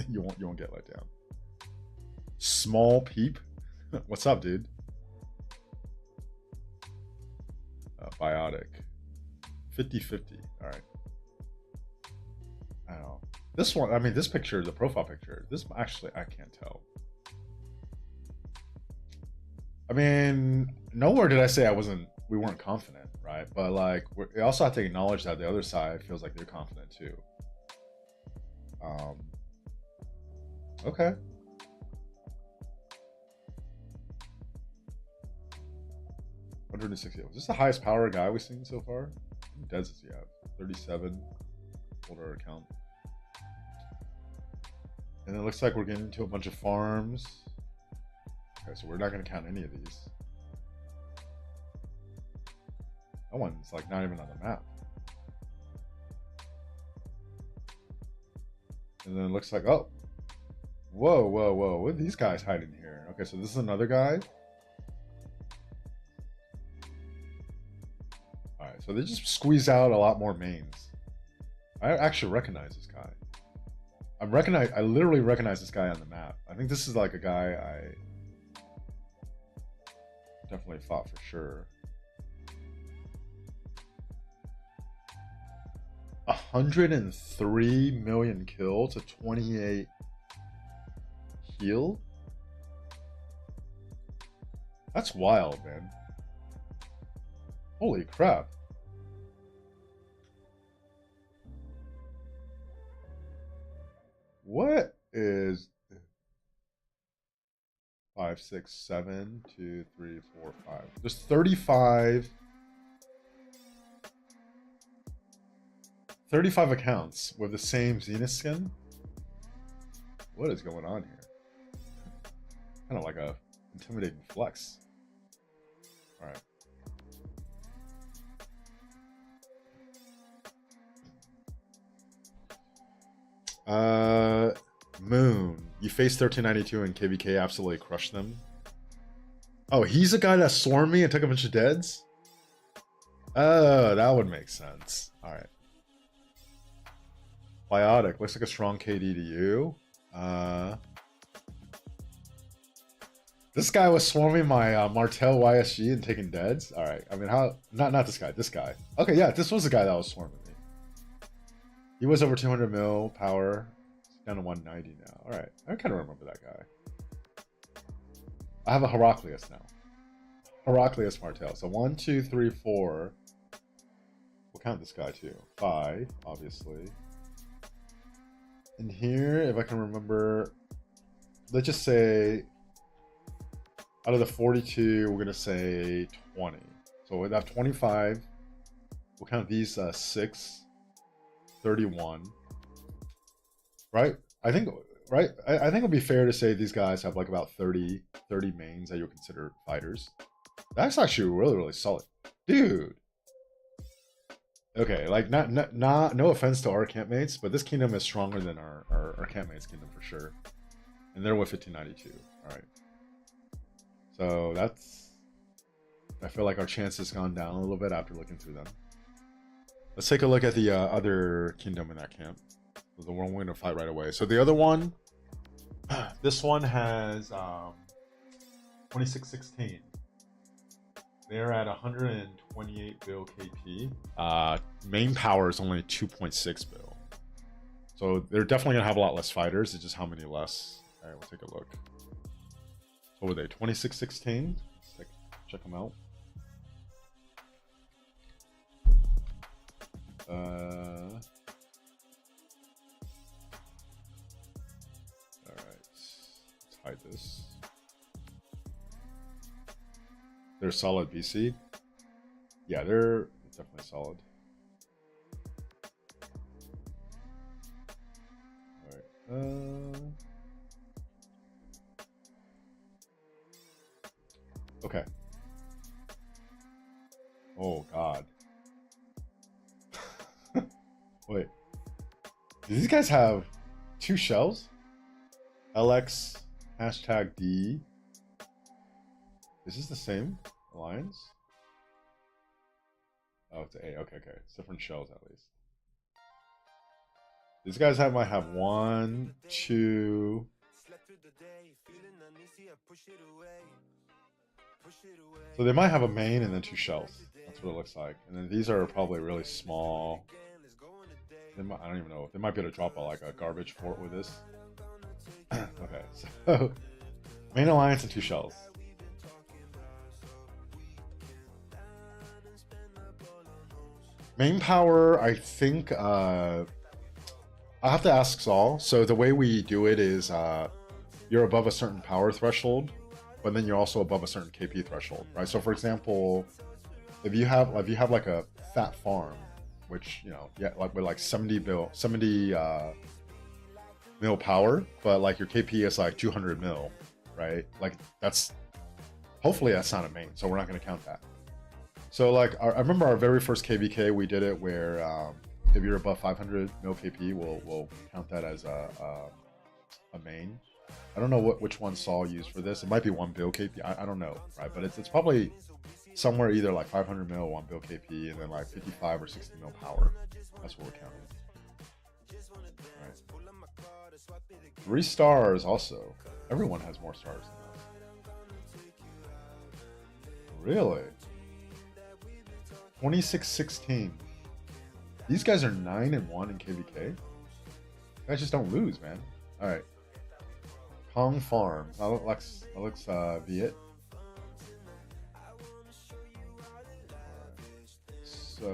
you won't get let down. Small Peep, what's up, dude? Biotic, 50-50. All right. I don't know. This one, I mean, this picture, the profile picture. This actually, I can't tell. I mean, nowhere did I say we weren't confident, right? But like, we also have to acknowledge that the other side feels like they're confident too. Okay. $160. Is this the highest power guy we've seen so far? How many deads does he have? 37. Older account. And it looks like we're getting into a bunch of farms. Okay, so we're not going to count any of these. That one's like not even on the map. And then it looks like, oh, whoa, whoa, whoa. What are these guys hiding here? Okay, so this is another guy. All right, so they just squeeze out a lot more mains. I actually recognize this guy. I literally recognize this guy on the map. I think this is like a guy I definitely fought for sure. 103 million kill to 28 heal. That's wild, man. Holy crap. What is 5, 6, 7, 2, 3, 4, 5? There's 35 accounts with the same Zenith skin. What is going on here? Kind of like a intimidating flex. All right. Moon. You faced 1392 and KVK absolutely crushed them. Oh, he's the guy that swarmed me and took a bunch of deads? Oh, that would make sense. All right. Biotic. Looks like a strong KD to you. This guy was swarming my Martel YSG and taking deads. All right. I mean, how? Not this guy. This guy. Okay, yeah. This was the guy that was swarming me. He was over 200 mil power. He's down to 190 now. All right. I kind of remember that guy. I have a Heraclius now. Heraclius Martel. So 1, 2, 3, 4. We'll count this guy too. 5, obviously. And here, if I can remember, let's just say out of the 42, we're going to say 20. So we'd have 25. We'll count these 6, 31. Right? I think, right? I think it'll be fair to say these guys have like about 30 mains that you'll consider fighters. That's actually really, really solid. Dude. Okay, like no offense to our campmates, but this kingdom is stronger than our campmates kingdom for sure. And they're with 1592. Alright. So that's, I feel like our chances gone down a little bit after looking through them. Let's take a look at the other kingdom in that camp. The one we're gonna fight right away. So the other one, this one has 2616. They're at 128 bill KP. Main power is only 2.6 bill. So they're definitely gonna have a lot less fighters. It's just how many less. All right, we'll take a look. What were they? 2616. check them out. All right, let's hide this. They're solid BC. Yeah, they're definitely solid. All right. Okay. Oh God. Wait. Do these guys have 2 shells? LX hashtag D. Is this the same alliance? Oh, it's A. Okay, okay. It's different shells at least. These guys might have 1, 2. So they might have a main and then 2 shells. That's what it looks like. And then these are probably really small. I don't even know. They might be able to drop like a garbage fort with this. Okay, so main alliance and 2 shells. Main power, I think. I have to ask Saul. So the way we do it is, you're above a certain power threshold, but then you're also above a certain KP threshold, right? So for example, if you have like a fat farm, which, you know, yeah, like with like 70 mil power, but like your KP is like 200 mil, right? Like hopefully that's not a main, so we're not going to count that. So like I remember our very first KVK, we did it where if you're above 500 mil KP, we'll count that as a main. I don't know which one Saul used for this. It might be 1 bill KP. I don't know, right? But it's probably somewhere either like 500 mil, 1 bill KP, and then like 55 or 60 mil power. That's what we're counting. All right. 3 stars also. Everyone has more stars than us. Really? 26-16. These guys are 9-1 in KVK. You guys just don't lose, man. All right. Kong Farm. That looks Viet. So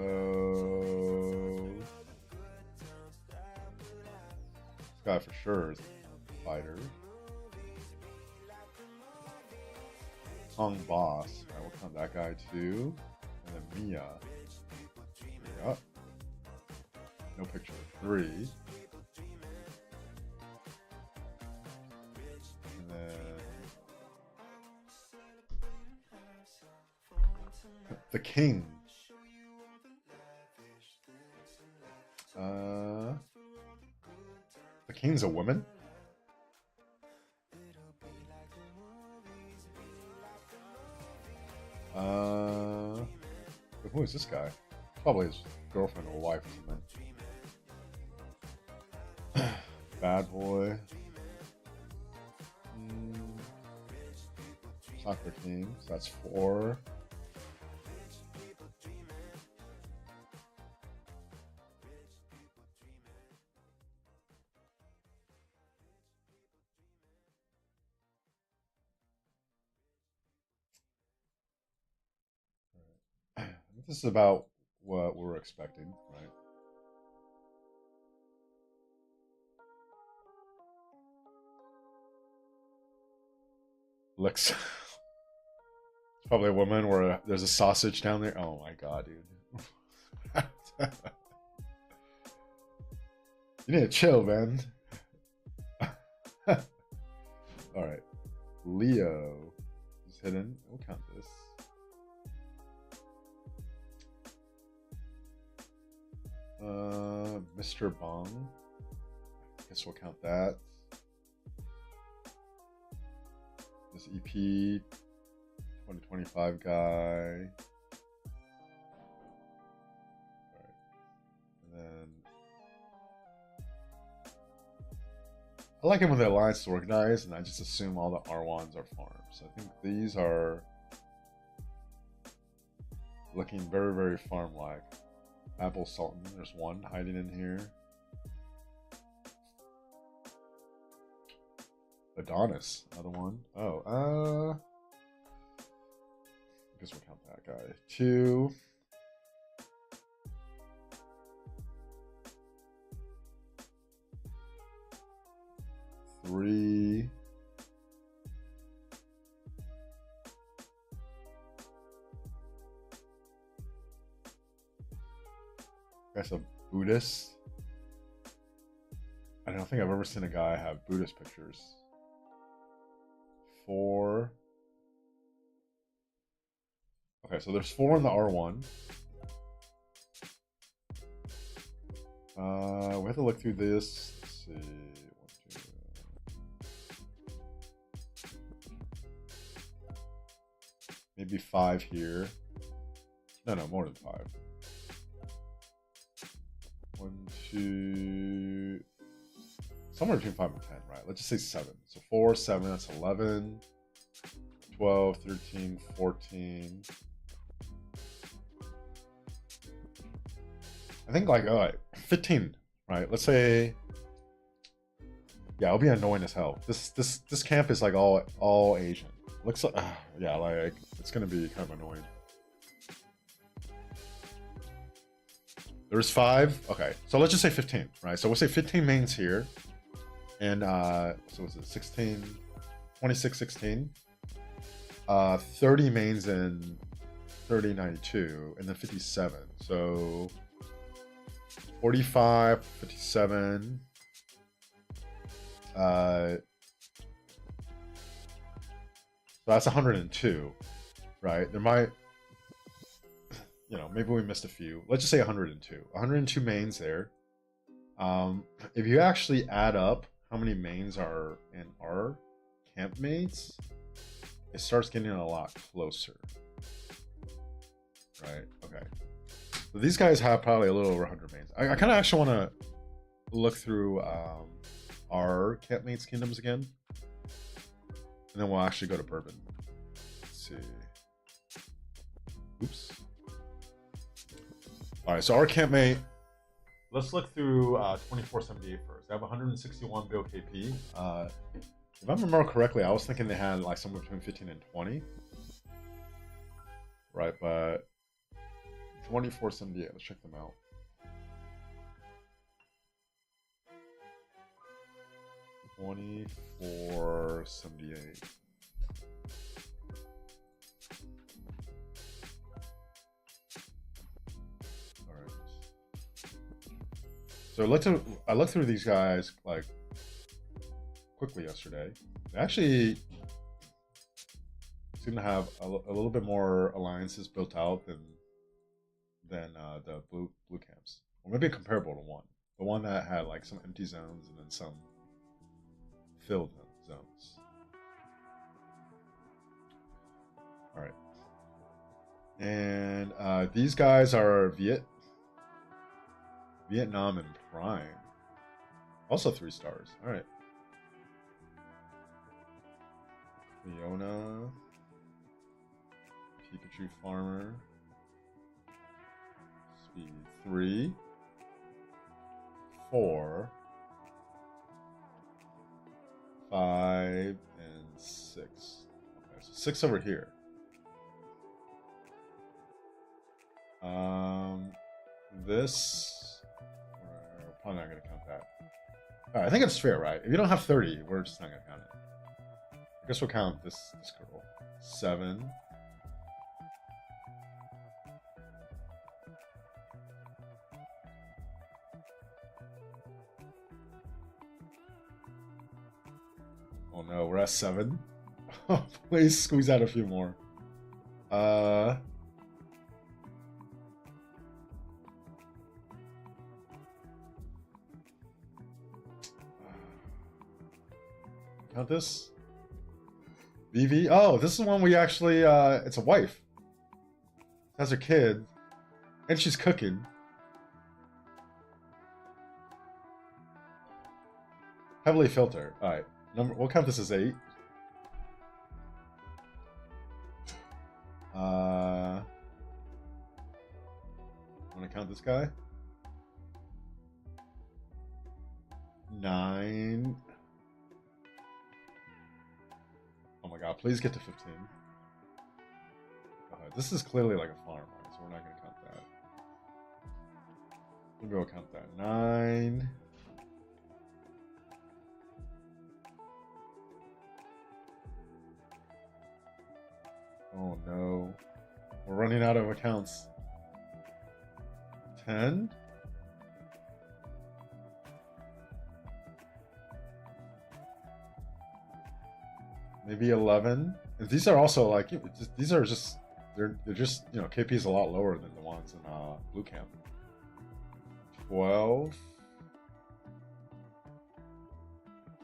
this guy for sure is a fighter. Kong Boss. All right, we'll count that guy too. And then Mia. Yep. No picture. 3. And then the King. The King's a woman? Who is this guy? Probably his girlfriend or wife or something. Bad boy. Soccer team. So that's 4. This is about what we're expecting, right? Looks it's probably a woman where there's a sausage down there. Oh my god, dude. You need to chill, man. Alright. Leo is hidden. We'll count this. Mr. Bong. Guess we'll count that. This EP 2025 guy. Alright. And then I like it when the alliance is organized and I just assume all the R1s are farms. I think these are looking very, very farm-like. Apple Sultan, there's one hiding in here. Adonis, another one. Oh, guess we'll count that guy. 2. 3. That's a Buddhist. I don't think I've ever seen a guy have Buddhist pictures. 4. Okay, so there's 4 in the R1. We have to look through this. Let's see. 1, 2. Maybe 5 here. No, more than 5. 1, 2. Somewhere between 5 and 10, right? Let's just say 7. So 4, 7, that's 11, 12, 13, 14. I think like 15, right? Let's say, yeah, it'll be annoying as hell. This camp is like all Asian. Looks like, yeah, like it's gonna be kind of annoying. There's 5. Okay, so let's just say 15, right? So we'll say 15 mains here, and so what's it? 16, 26, 16. 30 mains in 30, 92, and then 57. So 45, 57. So that's 102, right? There might, maybe we missed a few. Let's just say 102. 102 mains there. If you actually add up how many mains are in our campmates, it starts getting a lot closer. Right? Okay. So these guys have probably a little over 100 mains. I kind of actually want to look through our campmates kingdoms again. And then we'll actually go to Bourbon. Let's see. Oops. Alright, so our campmate. Let's look through 2478 first. They have 161 bill KP. If I remember correctly, I was thinking they had like somewhere between 15 and 20. Right, but 2478, let's check them out. $24.78. All right. So I looked through these guys like quickly yesterday. They actually seem to have a little bit more alliances built out than the blue camps, or maybe comparable to the one that had like some empty zones and then some filled zones. All right, and these guys are Vietnam and Prime, also 3 stars. All right, Leona, Pikachu Farmer, speed 3, 4, 5, and 6. Okay, so 6 over here. This, we're probably not gonna count that. All right, I think it's fair, right? If you don't have 30, we're just not gonna count it. I guess we'll count this girl. 7. Oh no, we're at 7. Please squeeze out a few more. Count this. VV. Oh, this is one we actually. It's a wife. Has her kid, and she's cooking. Heavily filter. All right. We'll count this as 8. Want to count this guy? 9. Oh my god, please get to 15. Go This is clearly like a farm, right? So we're not gonna count that. Maybe we'll count that. 9. Oh no. We're running out of accounts. 10? Maybe 11. And these are also like, these are just, they're just, you know, KP is a lot lower than the ones in Blue Camp. 12.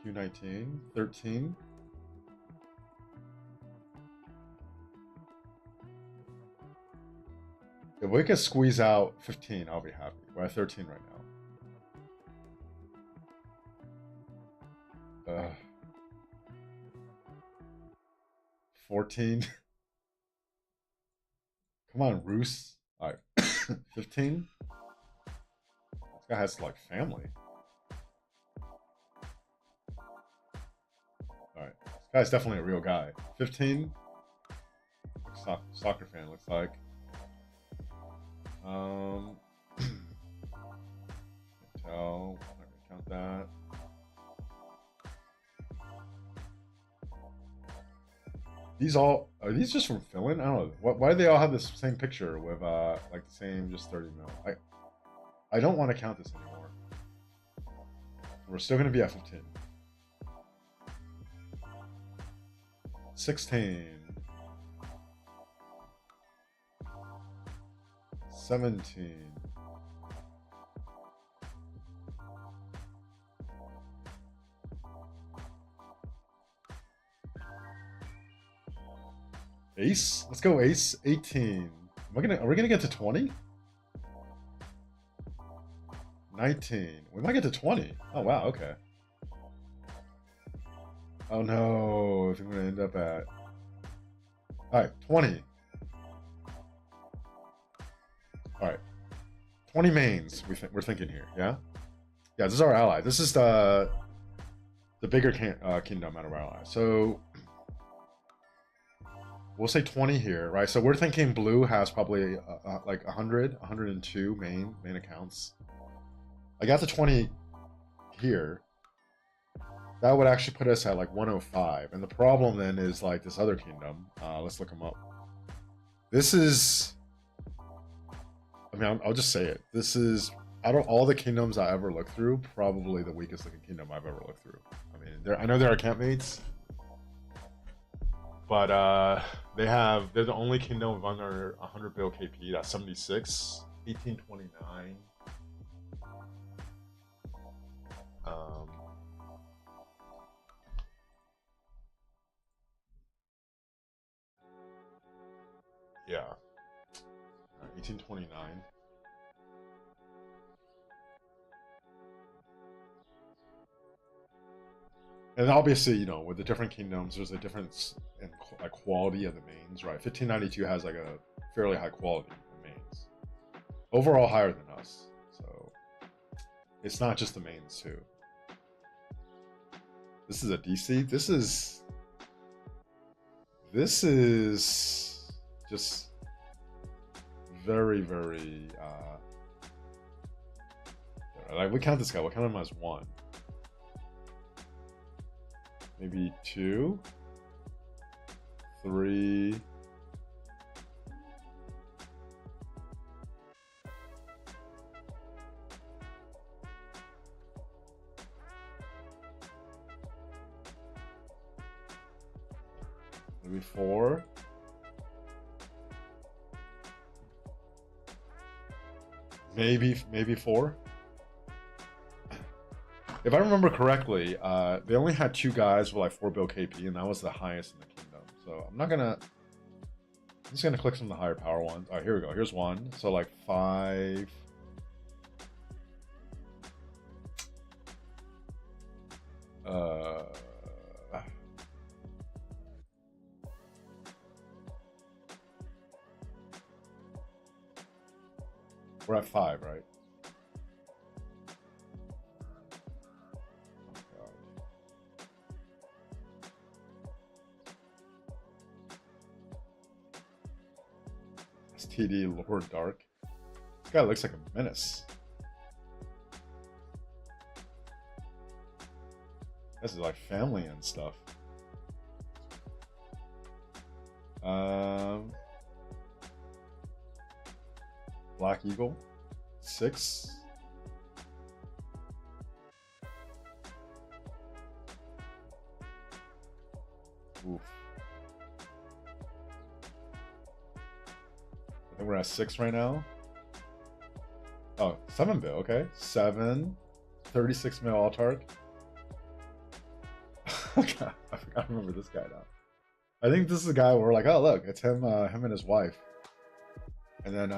Q19. 13. If we could squeeze out 15, I'll be happy. We're at 13 right now. 14. Come on, Roos. Alright. 15. This guy has like family. Alright. This guy's definitely a real guy. 15. Soccer fan looks like. Can't tell. I'm not gonna count that. These all are these just from Finland? I don't know. Why do they all have this same picture with like the same just 30 mil? I don't want to count this anymore. We're still gonna be at 15. 16. 17. 'Ace? Let's go Ace. 18. Are we gonna get to 20? 19. We might get to 20. Oh wow, okay. Oh no, I think we're gonna end up at. Alright, 20. Alright. 20 mains we're thinking here, yeah? Yeah, this is our ally. This is the bigger kingdom out of our ally. So we'll say 20 here, right? So we're thinking blue has probably like 100, 102 main accounts. I got the 20 here. That would actually put us at like 105. And the problem then is like this other kingdom. Let's look them up. This is, I mean, I'll just say it. This is, out of all the kingdoms I ever looked through, probably the weakest looking kingdom I've ever looked through. I mean, I know there are campmates, but they're the only kingdom with under 100 bill KP. That's 76, 1829. Yeah, 1829. And obviously, you know, with the different kingdoms, there's a difference in like quality of the mains, right? 1592 has like a fairly high quality of mains, overall higher than us. So it's not just the mains too. This is a DC. This is just very, very. Like we count this guy. We'll count him as 1. Maybe 2, 3. Maybe 4. Maybe 4. If I remember correctly, they only had 2 guys with like 4 bill KP, and that was the highest in the kingdom. So I'm just gonna click some of the higher power ones. All right, here we go. Here's 1. So like 5. We're at 5, right? TD Lord Dark. This guy looks like a menace. This is like family and stuff. Black Eagle, 6. Oof. I think we're at 6 right now. Oh, 7 bill, okay. 7, 36 mil Altark. God, I forgot to remember this guy now. I think this is a guy where we're like, oh look, it's him, him and his wife. And then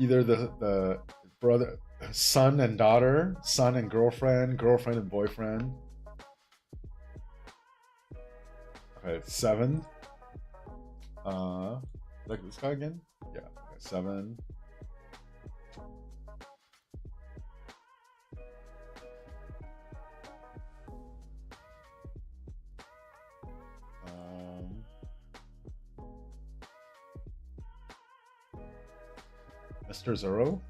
either the brother, son and daughter, son and girlfriend, girlfriend and boyfriend. Okay, 7. Look at this guy again. Yeah, okay, 7. Mr. Zero?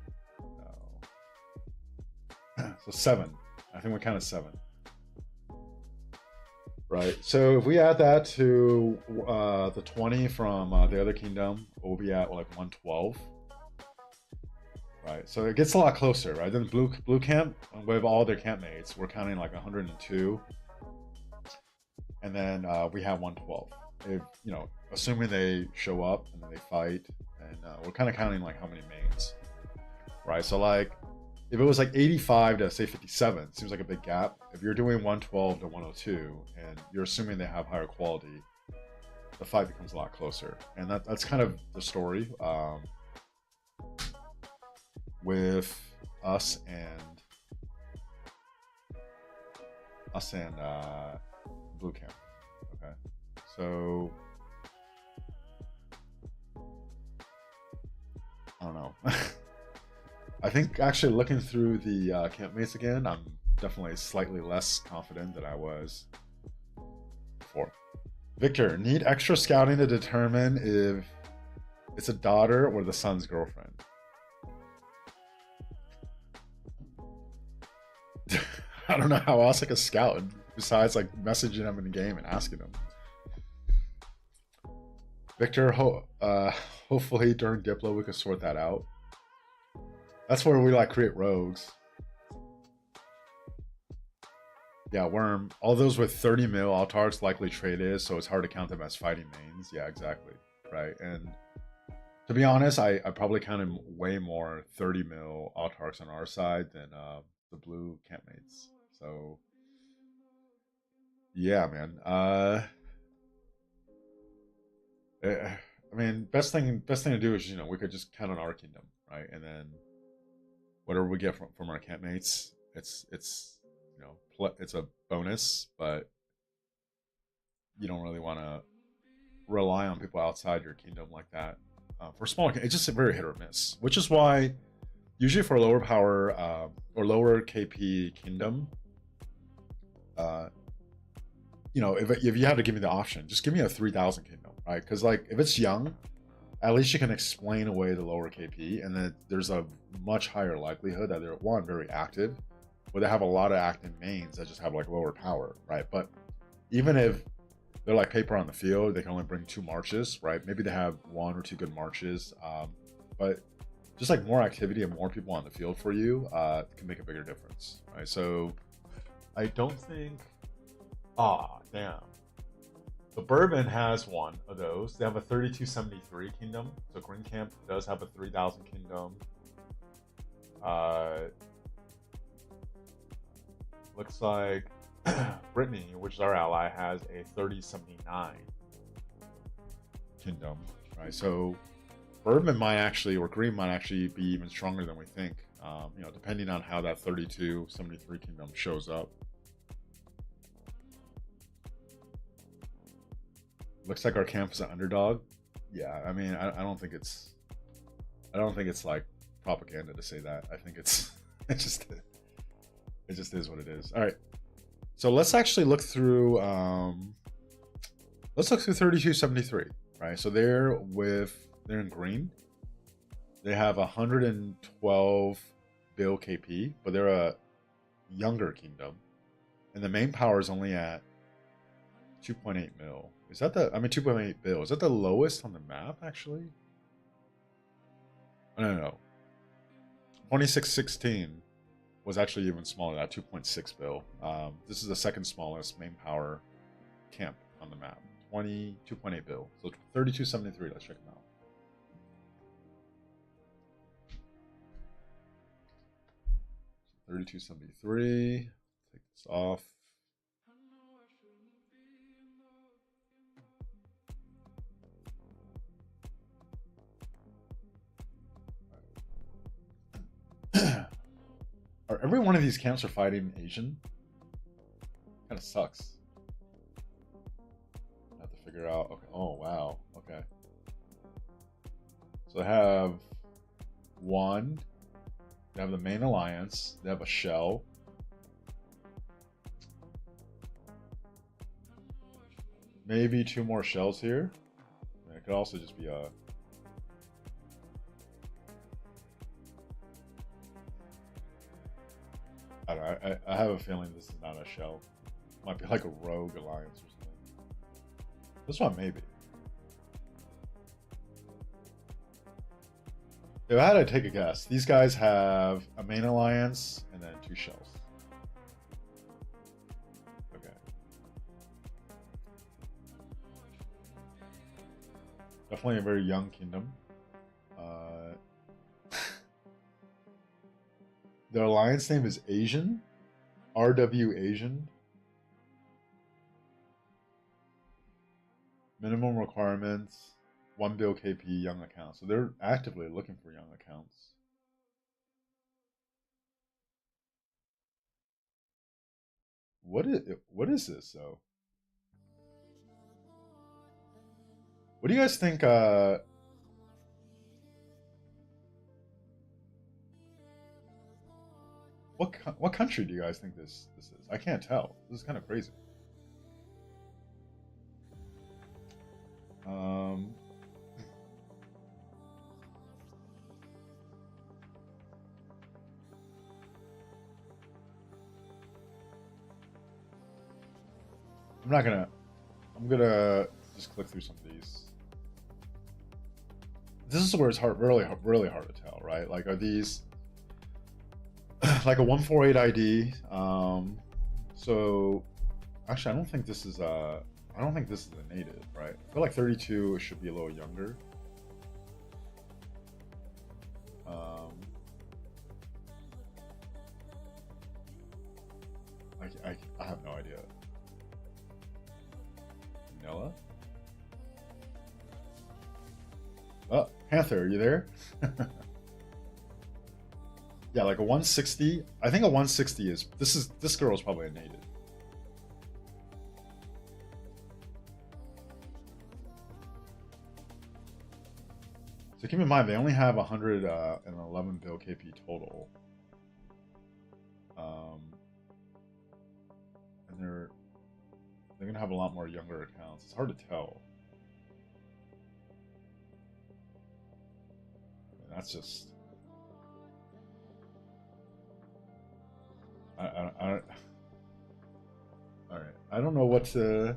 No. So 7. I think we counted 7. Right. So if we add that to the 20 from the other kingdom, we'll be at like 112. Right. So it gets a lot closer, right? Then blue camp with all their campmates, we're counting like 102. And then we have 112. If, you know, assuming they show up and then they fight, and we're kind of counting like how many mains, right? So like if it was like 85 to say 57, seems like a big gap. If you're doing 112 to 102 and you're assuming they have higher quality, the fight becomes a lot closer. And that's kind of the story with us and blue camp. Okay, so I don't know. I think actually looking through the campmates again, I'm definitely slightly less confident than I was before. Victor, need extra scouting to determine if it's a daughter or the son's girlfriend. I don't know how else I could scout besides like messaging them in the game and asking them. Victor, hopefully during Diplo we can sort that out. That's where we like create rogues. Yeah, Worm. All those with 30 mil Altarks likely traded, so it's hard to count them as fighting mains. Yeah, exactly. Right. And to be honest, I probably counted way more 30 mil Altarks on our side than the blue campmates. So yeah, man. I mean, best thing to do is, you know, we could just count on our kingdom, right? And then whatever we get from our campmates, it's you know, it's a bonus, but you don't really want to rely on people outside your kingdom like that. For small, it's just a very hit or miss, which is why usually for lower power or lower KP kingdom, you know, if you have to give me the option, just give me a 3,000 kingdom, right? Because like if it's young, at least you can explain away the lower KP, and then there's a much higher likelihood that they're one very active, or they have a lot of active mains that just have like lower power, right? But even if they're like paper on the field, they can only bring 2 marches, right? Maybe they have 1 or 2 good marches, but just like more activity and more people on the field for you can make a bigger difference, right? So I don't think. Damn. So Bourbon has one of those. They have a 3273 kingdom. So Green Camp does have a 3000 kingdom. Looks like Brittany, which is our ally, has a 3079 kingdom, right? So Bourbon might actually, or Green might actually be even stronger than we think. You know, depending on how that 3273 kingdom shows up. Looks like our camp is an underdog. Yeah, I mean, I don't think it's like propaganda to say that. I think it just is what it is. All right, so let's actually look through. Let's look through 3273. right? So they're in green. They have 112 bill KP, but they're a younger kingdom, and the main power is only at 2.8 mil. Is that the? I mean, 2.8 bill. Is that the lowest on the map? Actually, no. 2616 was actually even smaller. That 2.6 bill. This is the second smallest main power camp on the map. 22.8 bill. So 3273. Let's check them out. So 3273. Take this off. Every one of these camps are fighting Asian. Kind of sucks. I have to figure out. Okay. Oh wow. Okay. So they have one. They have the main alliance. They have a shell. Maybe two more shells here. It could also just be a. I don't know. I have a feeling this is not a shell. Might be like a rogue alliance or something. This one maybe. If I had to take a guess, these guys have a main alliance and then two shells. Okay. Definitely a very young kingdom. Their alliance name is Asian. RW Asian. Minimum requirements. 1 bill KP young accounts. So they're actively looking for young accounts. What is this though? What do you guys think what country do you guys think this is? I can't tell. This is kind of crazy. I'm not gonna. I'm gonna just click through some of these. This is where it's really hard to tell, right? Like, are these like a 148 ID? So actually, I don't think this is a native, right? I feel like 32 should be a little younger. I have no idea. Noah? Oh, Panther, are you there? Yeah, like a 160. I think a 160 is this girl is probably a native. So keep in mind they only have 111 bill KP total. And they're gonna have a lot more younger accounts. It's hard to tell. And that's just I all right. I don't know what to.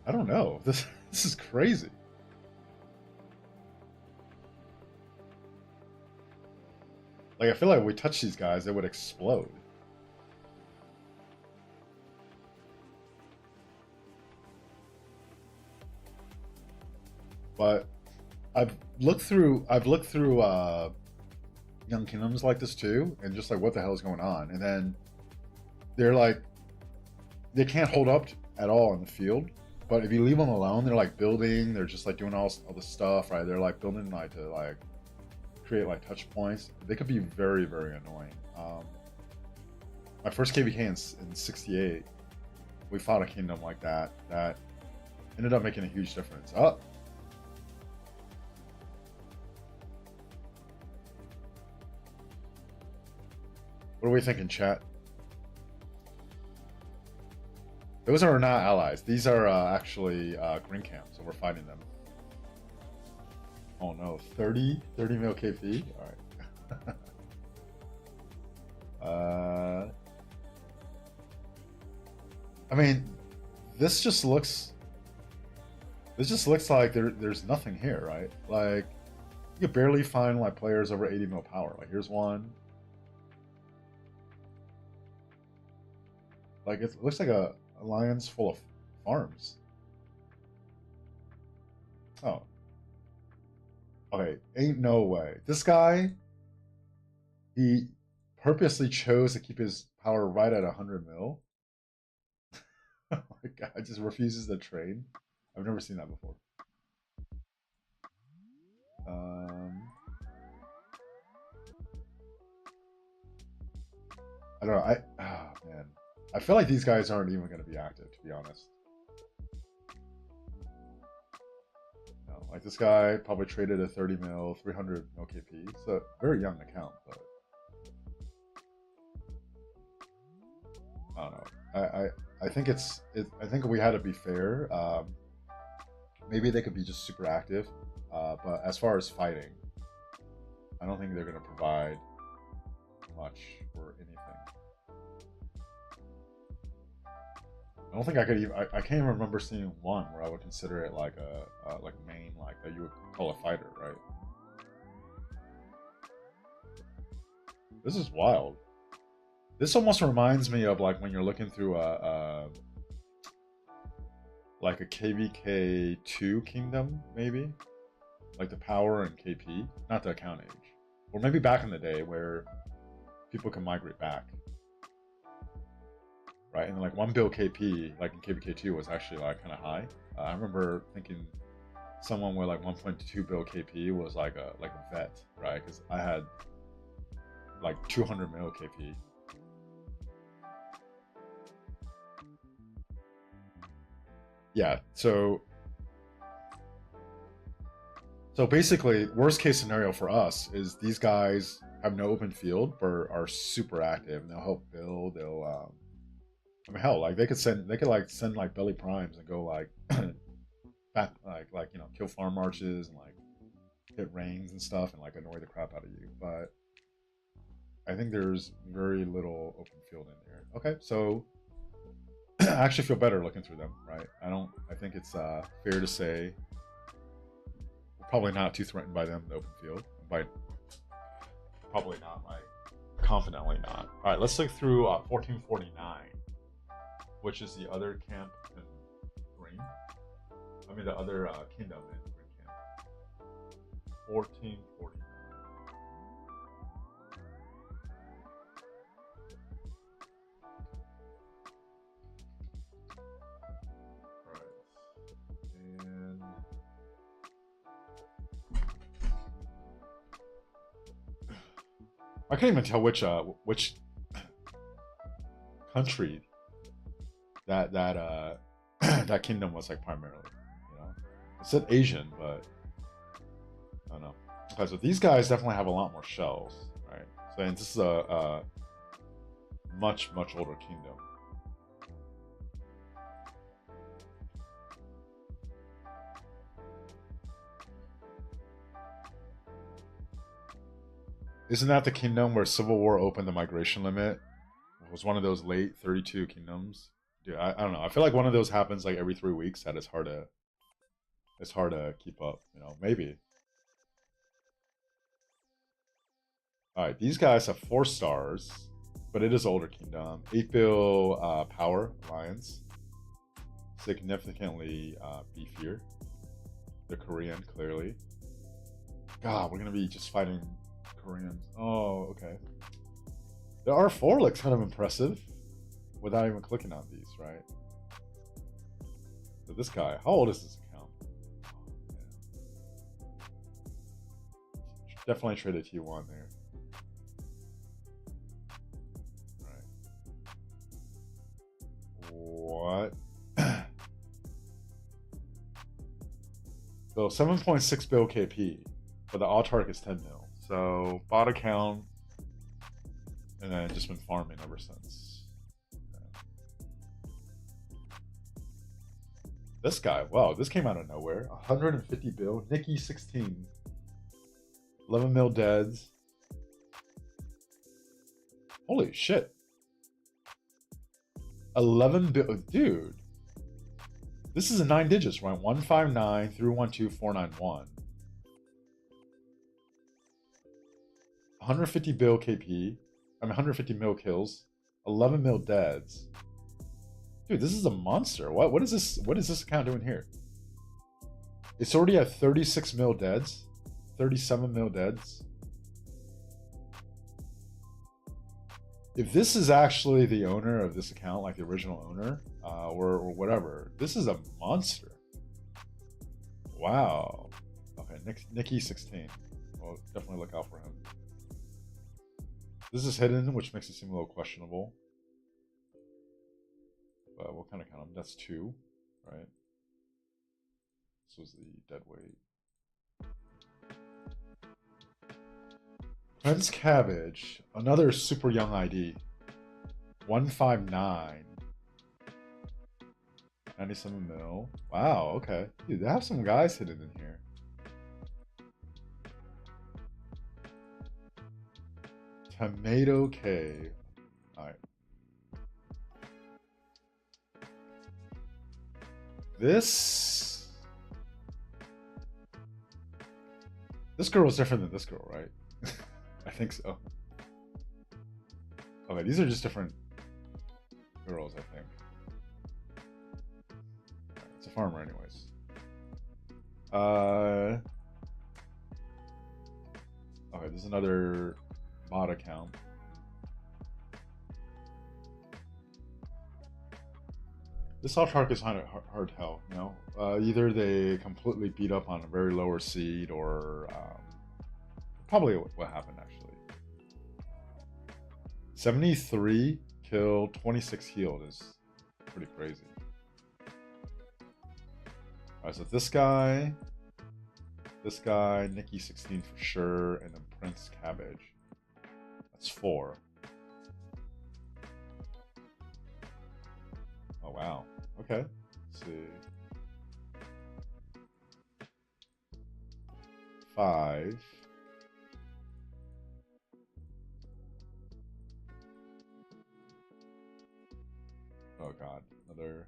I don't know. This is crazy. Like, I feel like if we touch these guys, they would explode. But I've looked through Young Kingdoms like this too, and just like what the hell is going on? And then they're like, they can't hold up at all in the field. But if you leave them alone, they're like building. They're just like doing all this stuff, right? They're like building like to like create like touch points. They could be very, very annoying. My first KVK in 68, we fought a kingdom like that ended up making a huge difference. Oh. What are we thinking, chat? Those are not allies. These are actually green camps, so we're fighting them. Oh no, 30 mil KP? Alright. I mean, this just looks like there's nothing here, right? Like, you could barely find like players over 80 mil power. Like, here's one. Like, it looks like a alliance full of farms. Oh. Okay, ain't no way. This guy, he purposely chose to keep his power right at 100 mil. Oh my god, just refuses to trade. I've never seen that before. I don't know. Oh man, I feel like these guys aren't even going to be active, to be honest. No, like this guy probably traded a 30 mil, 300 mil KP. It's a very young account, but I don't know. I think I think we had to be fair. Maybe they could be just super active, but as far as fighting, I don't think they're going to provide much or anything. I don't think I could even. I can't even remember seeing one where I would consider it like a like main, like that you would call a fighter, right? This is wild. This almost reminds me of like when you're looking through like a KVK2 kingdom, maybe like the power and KP, not the account age, or maybe back in the day where people can migrate back. Right, and like 1 bill KP, like in KVK2, was actually like kind of high. I remember thinking someone with like 1.2 bill KP was like a vet, right? Because I had like 200 mil KP. Yeah, so basically, worst case scenario for us is these guys have no open field, but are super active, and they'll help build. They'll I mean, hell, like they could send like belly primes and go like back like you know, kill farm marches and like hit rains and stuff and like annoy the crap out of you. But I think there's very little open field in there. Okay, so I actually feel better looking through them, right? I think it's fair to say we're probably not too threatened by them in the open field. By probably not, like confidently not. All right, let's look through 1449. Which is the other camp in green. I mean, the other kingdom in green camp. 1449. Right. And I can't even tell which country that that kingdom was like primarily, you know. It said Asian, but I don't know. Okay, so these guys definitely have a lot more shells, right? So and this is a much older kingdom. Isn't that the kingdom where Civil War opened the migration limit? It was one of those late 32 kingdoms. Dude, I don't know. I feel like one of those happens like every 3 weeks. That it's hard to keep up. You know, maybe. All right, these guys have 4 stars, but it is older kingdom. 8 bill power alliance, significantly beefier. The Korean clearly. God, we're gonna be just fighting Koreans. Oh, okay. The R4 looks kind of impressive without even clicking on these, right? So this guy, how old is this account? Oh, yeah. Definitely trade a T1 there. All right. What? So 7.6 bill KP, but the autark is 10 mil. So bot account, and then just been farming ever since. This guy, wow, this came out of nowhere. 150 bill, Nikki 16, 11 mil deads. Holy shit. 11 bill, dude. This is a 9 digits, right? 159 through 12491. 150 bill KP. I mean 150 mil kills. 11 mil deads. Dude, this is a monster. What is this? What is this account doing here? It's already at 36 mil deads. 37 mil deads. If this is actually the owner of this account, like the original owner, or whatever, this is a monster. Wow. Okay, Nikki 16. Well, definitely look out for him. This is hidden, which makes it seem a little questionable. But we'll kind of count him. That's 2, right? This was the dead weight. Prince Cabbage, another super young ID. 159. 97 mil. Wow, okay. Dude, they have some guys hidden in here. Tomato K. Alright. This girl is different than this girl, right? I think so. Okay, these are just different girls, I think. Right, it's a farmer anyways. Okay, there's another mod account. This autark is kind of hard to tell, you know? Either they completely beat up on a very lower seed, or probably what happened actually. 73 killed, 26 healed is pretty crazy. Alright, so this guy, Nikki 16 for sure, and then Prince Cabbage. That's 4. Oh wow. Okay. Let's see. 5. Oh god, another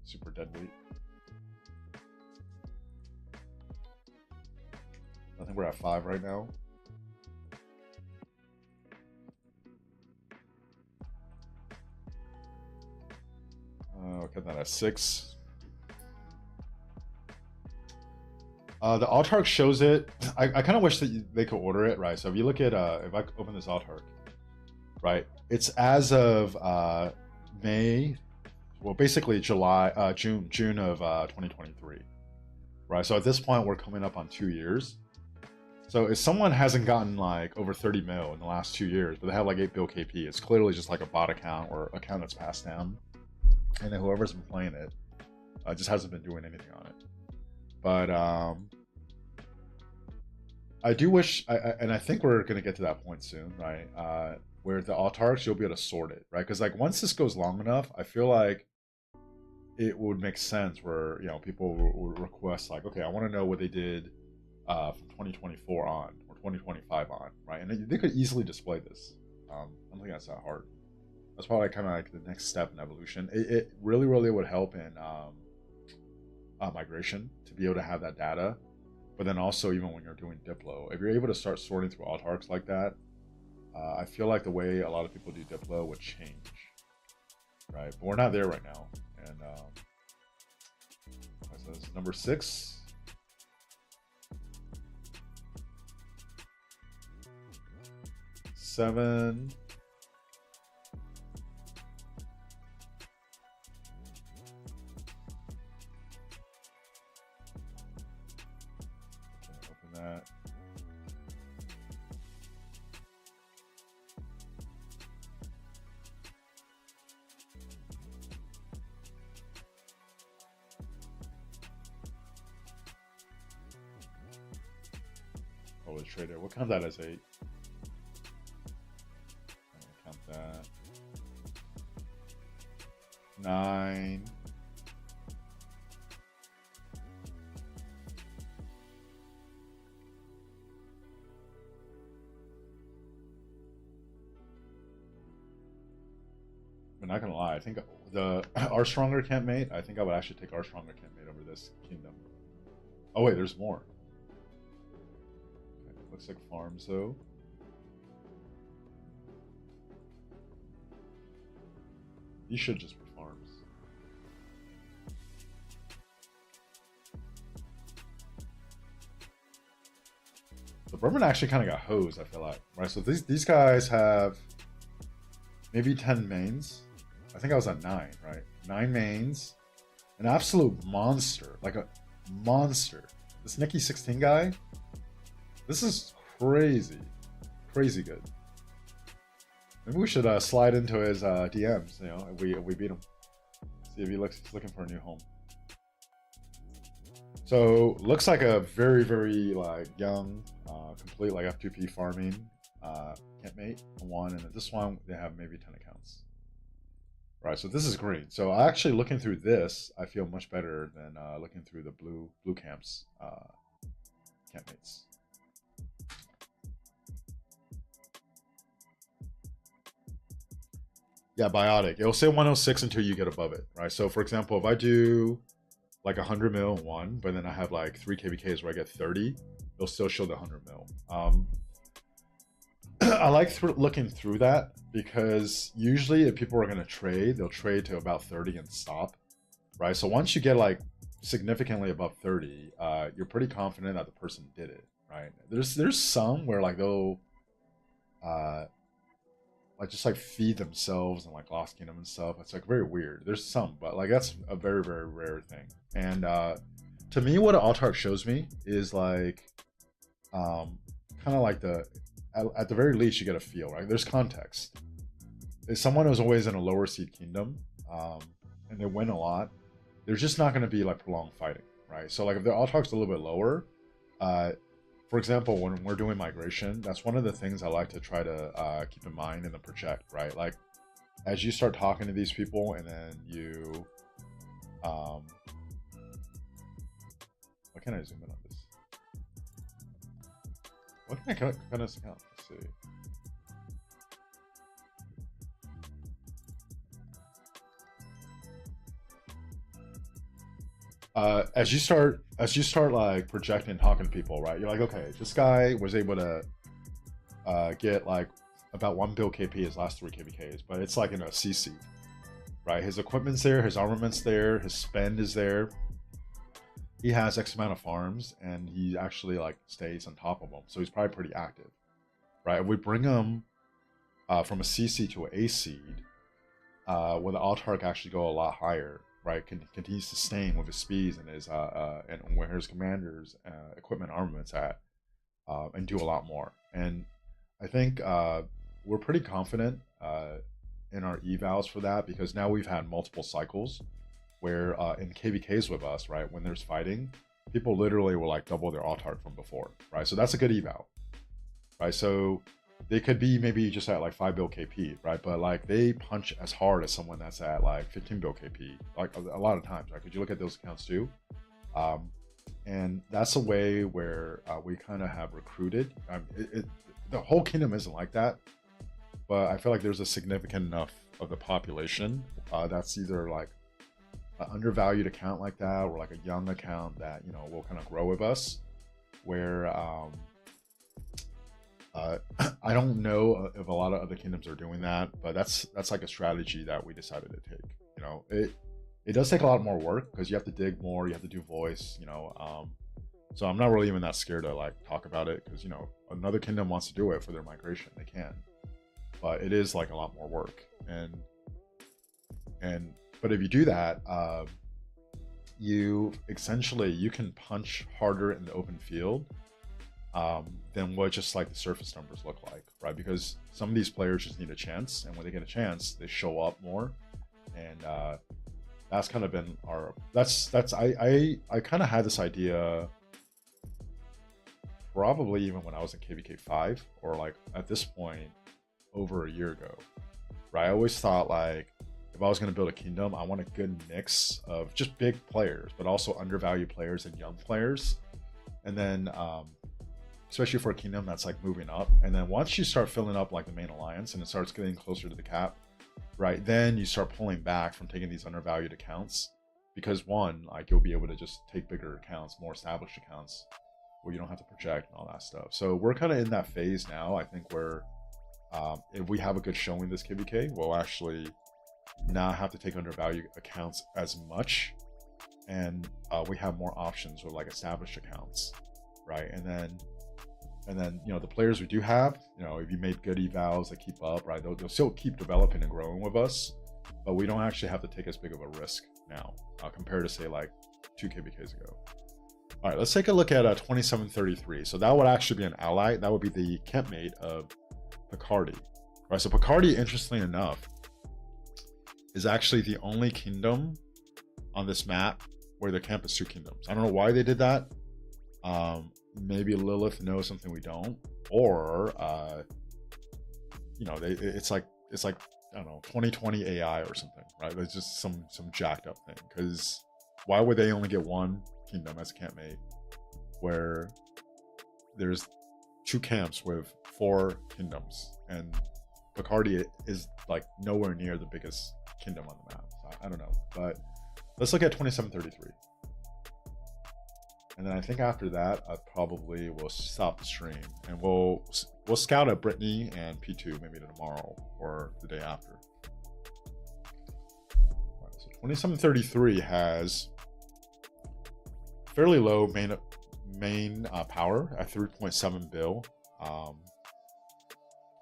super deadweight. I think we're at 5 right now. I'll get that at 6. The autark shows it. I kind of wish that they could order it, right? So if you look at, if I open this autark, right, it's as of May, well, basically June of 2023, right? So at this point, we're coming up on 2 years. So if someone hasn't gotten like over 30 mil in the last 2 years, but they have like 8 bill KP, it's clearly just like a bot account or account that's passed down. And then whoever's been playing it just hasn't been doing anything on it. But I do wish, and I think we're going to get to that point soon, right? Where the autarks, you'll be able to sort it, right? Because like once this goes long enough, I feel like it would make sense where, you know, people would request like, okay, I want to know what they did from 2024 on or 2025 on, right? And they could easily display this. I don't think that's that hard. That's probably kind of like the next step in evolution. It really, really would help in migration to be able to have that data. But then also, even when you're doing Diplo, if you're able to start sorting through autarks like that, I feel like the way a lot of people do Diplo would change, right? But we're not there right now. And so this is number 6. Seven. That. Oh, the trader. We'll count that as 8. Count that. 9. but not gonna lie, I think the our stronger campmate. I think I would actually take our stronger campmate over this kingdom. Oh wait, there's more. Okay, looks like farms though. These should just be farms. The Bourbon actually kind of got hosed, I feel like. Right, so these guys have maybe 10 mains. I think I was at 9, right? 9 mains. An absolute monster. Like a monster. This Nikki 16 guy, this is crazy. Crazy good. Maybe we should slide into his DMs, you know, if we beat him. See if he's looking for a new home. So looks like a very, very like young, complete like F2P farming campmate one, and this one they have maybe 10 accounts. Right, so this is green. So actually looking through this, I feel much better than looking through the blue camps campmates. Yeah, biotic. It'll say 106 until you get above it, right? So for example, if I do like 100 mil in one, but then I have like 3 KVKs where I get 30, it'll still show the 100 mil. I like looking through that because usually if people are going to trade, they'll trade to about 30 and stop, right? So once you get like significantly above 30, you're pretty confident that the person did it, right? There's some where like they'll like just like feed themselves and like Lost Kingdom and stuff. It's like very weird. There's some, but like that's a very, very rare thing. And to me, what an Autarch shows me is like kind of like at the very least you get a feel, right? There's context. If someone who's always in a lower seed kingdom and they win a lot, there's just not going to be like prolonged fighting, right? So like if the Autarch's a little bit lower, for example, when we're doing migration, that's one of the things I like to try to keep in mind in the project, right? Like as you start talking to these people and then you what can I zoom in on this? What can I cut this account? Let's see. As you start like projecting, talking to people, right? You're like, okay, this guy was able to get like about 1 bill KP his last 3 KVKs, but it's like in a CC, right? His equipment's there, his armament's there, his spend is there. He has X amount of farms, and he actually like stays on top of them, so he's probably pretty active, right? If we bring him from a CC to an A seed, where the Autarch actually go a lot higher, right? Continues to sustain with his speeds and his and where his commander's equipment armaments at, and do a lot more. And I think we're pretty confident in our evals for that, because now we've had multiple cycles where in KVKs with us, right, when there's fighting, people literally will like double their Autarch from before, right? So that's a good eval, right? So they could be maybe just at like 5 bill KP, right? But like they punch as hard as someone that's at like 15 bill KP, like a lot of times, right? Could you look at those accounts too? And that's a way where we kind of have recruited. The whole kingdom isn't like that, but I feel like there's a significant enough of the population that's either like an undervalued account like that, or like a young account that, you know, will kind of grow with us, where I don't know if a lot of other kingdoms are doing that, but that's like a strategy that we decided to take. You know, it does take a lot more work because you have to dig more, you have to do voice, you know. So I'm not really even that scared to like talk about it, because, you know, another kingdom wants to do it for their migration, they can, but it is like a lot more work. But if you do that, you can punch harder in the open field than what just like the surface numbers look like, right? Because some of these players just need a chance, and when they get a chance, they show up more. And that's kind of been our I kind of had this idea probably even when I was in KVK 5, or like at this point over a year ago, right? I always thought like, if I was going to build a kingdom, I want a good mix of just big players, but also undervalued players and young players. And then, especially for a kingdom that's like moving up. And then once you start filling up like the main alliance and it starts getting closer to the cap, right? Then you start pulling back from taking these undervalued accounts because one, like you'll be able to just take bigger accounts, more established accounts where you don't have to project and all that stuff. So we're kind of in that phase now. I think where if we have a good showing this KVK, we'll actually not have to take undervalued accounts as much, and we have more options with like established accounts, right? And then you know, the players we do have, you know, if you made good evals that keep up, right, they'll still keep developing and growing with us, but we don't actually have to take as big of a risk now compared to say like 2 KVKs ago. All right, let's take a look at 2733. So that would actually be an ally. That would be the campmate of Picardy. Right, so Picardy, interestingly enough, is actually the only kingdom on this map where the camp is 2 kingdoms. I don't know why they did that. Maybe Lilith knows something we don't, or you know, it's like I don't know, 2020 AI or something, right? It's just some jacked up thing. Because why would they only get 1 kingdom as a campmate where there's 2 camps with 4 kingdoms, and Picardy is like nowhere near the biggest kingdom on the map. So I don't know, but let's look at 2733. And then I think after that, I probably will stop the stream and we'll scout at Brittany and P2 maybe tomorrow or the day after. All right, so 2733 has fairly low main power at 3.7 bill.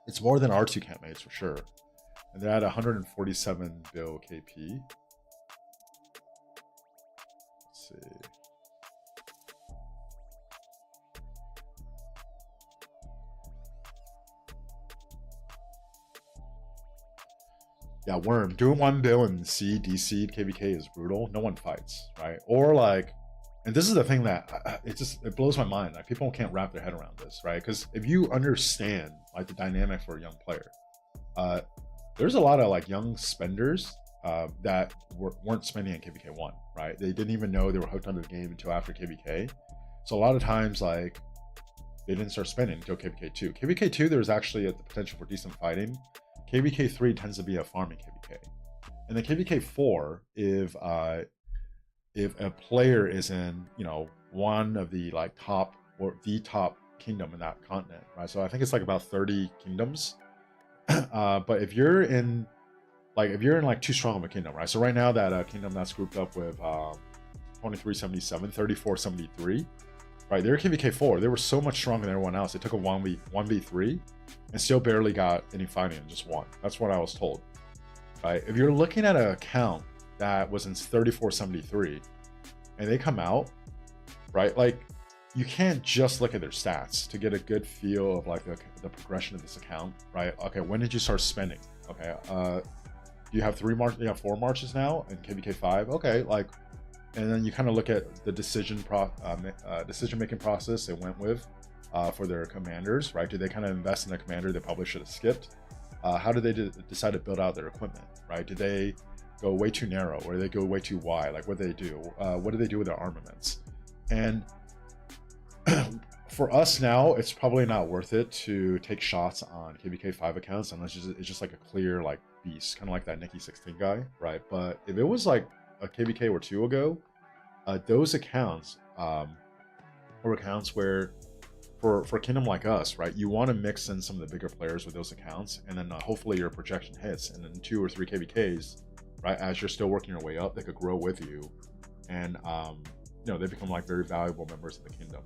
It's more than our 2 campmates for sure. And they're at 147 bill KP. Let's see. Yeah, Worm, doing 1 bill in C, DC, KVK is brutal. No one fights, right? Or like, and this is the thing that it blows my mind. Like people can't wrap their head around this, right? Because if you understand like the dynamic for a young player, there's a lot of like young spenders that weren't spending in KVK 1, right? They didn't even know they were hooked onto the game until after KVK. So a lot of times like they didn't start spending until KVK 2. KVK 2, there's actually the potential for decent fighting. KVK 3 tends to be a farming KVK. And then KVK 4, if a player is in, you know, one of the like top or the top kingdom in that continent, right? So I think it's like about 30 kingdoms. But if you're in like too strong of a kingdom, right? So right now that kingdom that's grouped up with 2377, 3473, right? They're KVK 4. They were so much stronger than everyone else. They took a 1v3 and still barely got any fighting and just won. That's what I was told, right? If you're looking at an account that was in 3473 and they come out, right? Like you can't just look at their stats to get a good feel of like the progression of this account, right? Okay, when did you start spending? Okay, you have 4 marches now in KVK 5. Okay, like, and then you kind of look at the decision making process they went with for their commanders, right? Did they kind of invest in a commander they probably should have skipped? How did they decide to build out their equipment, right? Did they go way too narrow, or did they go way too wide? Like, what did they do? What did they do with their armaments? And for us now, it's probably not worth it to take shots on KVK 5 accounts unless it's just like a clear like beast, kind of like that Nikki 16 guy, right? But if it was like a KVK or 2 ago, those accounts were accounts where for a kingdom like us, right, you want to mix in some of the bigger players with those accounts, and then hopefully your projection hits, and then 2 or 3 KVKs, right, as you're still working your way up, they could grow with you, and you know, they become like very valuable members of the kingdom.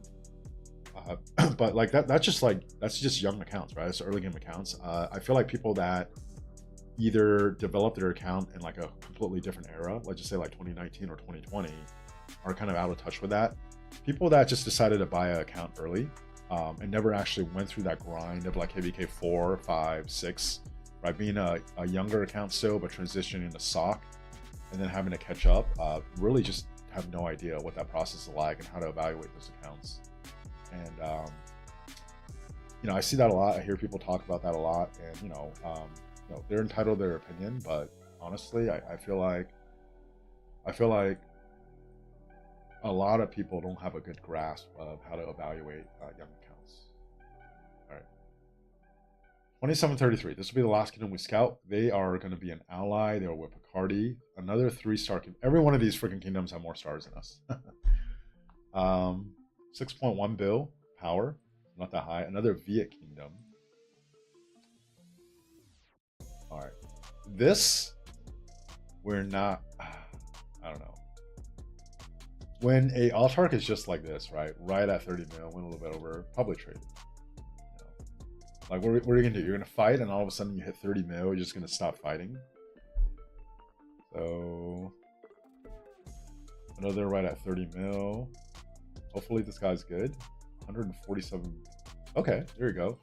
But like that's just young accounts, right? It's early game accounts. I feel like people that either develop their account in like a completely different era, let's just say like 2019 or 2020, are kind of out of touch with that. People that just decided to buy an account early and never actually went through that grind of like KVK 4, 5, 6, right? Being a younger account still, but transitioning to SOC and then having to catch up, really just have no idea what that process is like and how to evaluate those accounts. And you know, I see that a lot. I hear people talk about that a lot, and you know, they're entitled to their opinion, but honestly, I feel like a lot of people don't have a good grasp of how to evaluate young accounts. All right. 2733. This will be the last kingdom we scout. They are going to be an ally. They'll whip a Cardi. Another 3-star kingdom. Every one of these freaking kingdoms have more stars than us. 6.1 bill power. Not that high. Another Viet kingdom. All right. This, we're not. I don't know. When a Autarch is just like this, right? Right at 30 mil, went a little bit over, probably traded. You know? Like, what are you going to do? You're going to fight, and all of a sudden you hit 30 mil, you're just going to stop fighting. So, another right at 30 mil. Hopefully this guy's good. 147. Okay, there you go.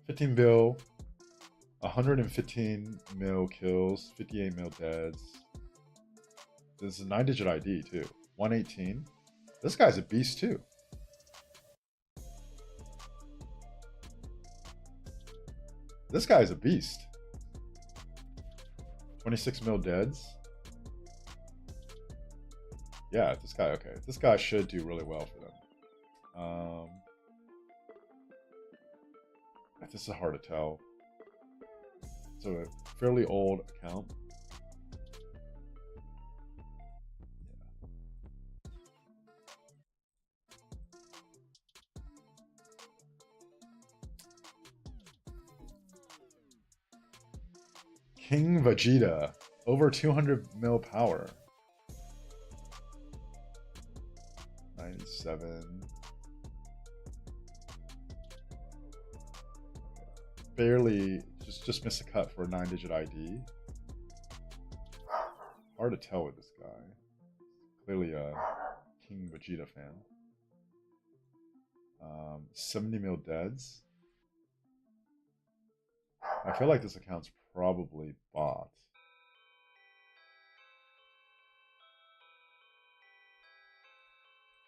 15 bill. 115 mil kills. 58 mil deads. This is a 9-digit ID, too. 118. This guy's a beast too. This guy's a beast. 26 mil deads. Yeah, this guy, okay. This guy should do really well for them. This is hard to tell. It's a fairly old account. King Vegeta, over 200 mil power. 97. Barely, just missed a cut for a 9-digit ID. Hard to tell with this guy. Clearly a King Vegeta fan. 70 mil deads. I feel like this account's probably bought.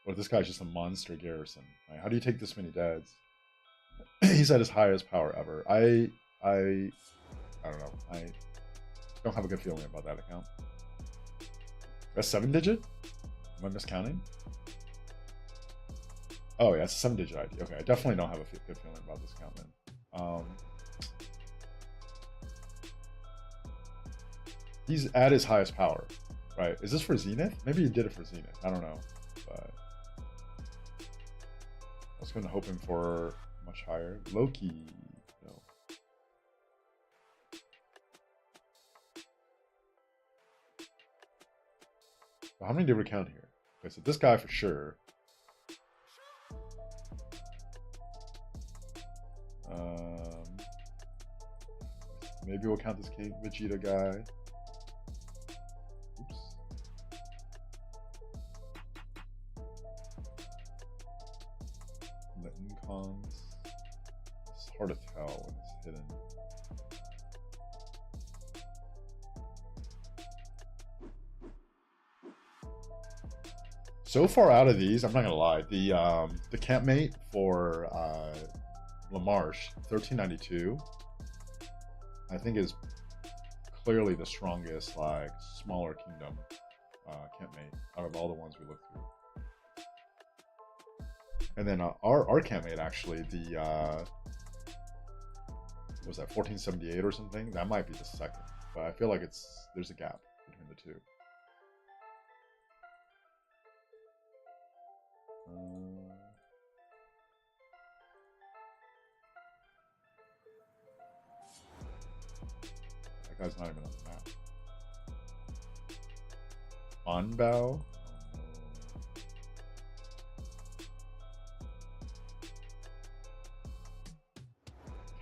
But this guy's just a monster garrison. Right? How do you take this many deads? He's at his highest power ever. I don't know. I don't have a good feeling about that account. That's 7-digit? Am I miscounting? Oh yeah, it's a 7-digit ID. Okay, I definitely don't have a good feeling about this account then. He's at his highest power, right? Is this for Zenith? Maybe he did it for Zenith. I don't know, but I was going to hope him for much higher. Loki, no. Well, how many did we count here? Okay, so this guy for sure. Maybe we'll count this King Vegeta guy. Oops. And the incons. It's hard to tell when it's hidden. So far out of these, I'm not gonna lie, the campmate for LaMarche 1392, I think is clearly the strongest, like, smaller kingdom campmate out of all the ones we looked through. And then our campmate, actually, the what was that, 1478 or something? That might be the second, but I feel like there's a gap between the two. That guy's not even on the map. Onbow?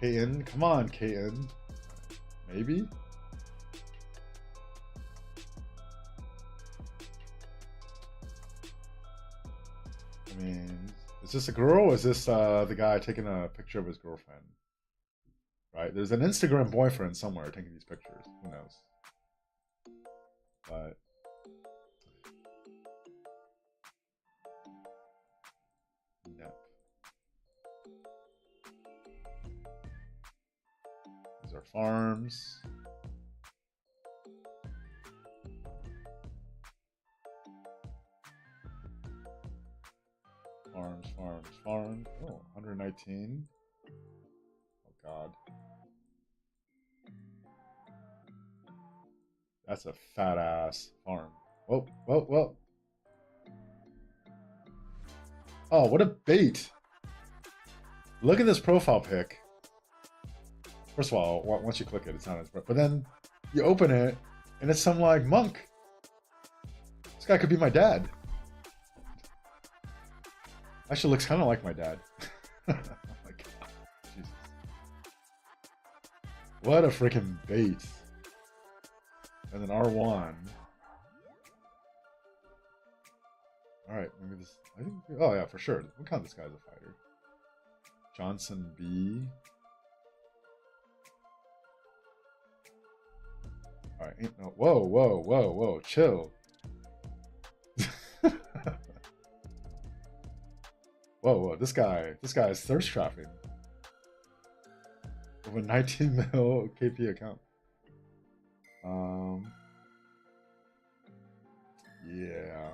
KN? Come on, KN. Maybe? I mean, is this a girl or is this the guy taking a picture of his girlfriend? Right? There's an Instagram boyfriend somewhere taking these pictures. Who knows? But no. These are farms. Farms. Oh, 119. God. That's a fat ass farm. Whoa, whoa, whoa. Oh, what a bait. Look at this profile pic. First of all, once you click it, it's not as bright. But then you open it, and it's some like monk. This guy could be my dad. Actually looks kind of like my dad. Oh my God. Jesus. What a freaking bait. And then R1. Alright, maybe this... I think... Oh yeah, for sure. We'll count this guy as a fighter. Johnson B. Alright, no... Whoa, whoa, whoa, whoa. Chill. Whoa, whoa, this guy is thirst trapping. With a 19 mil KP account. Yeah.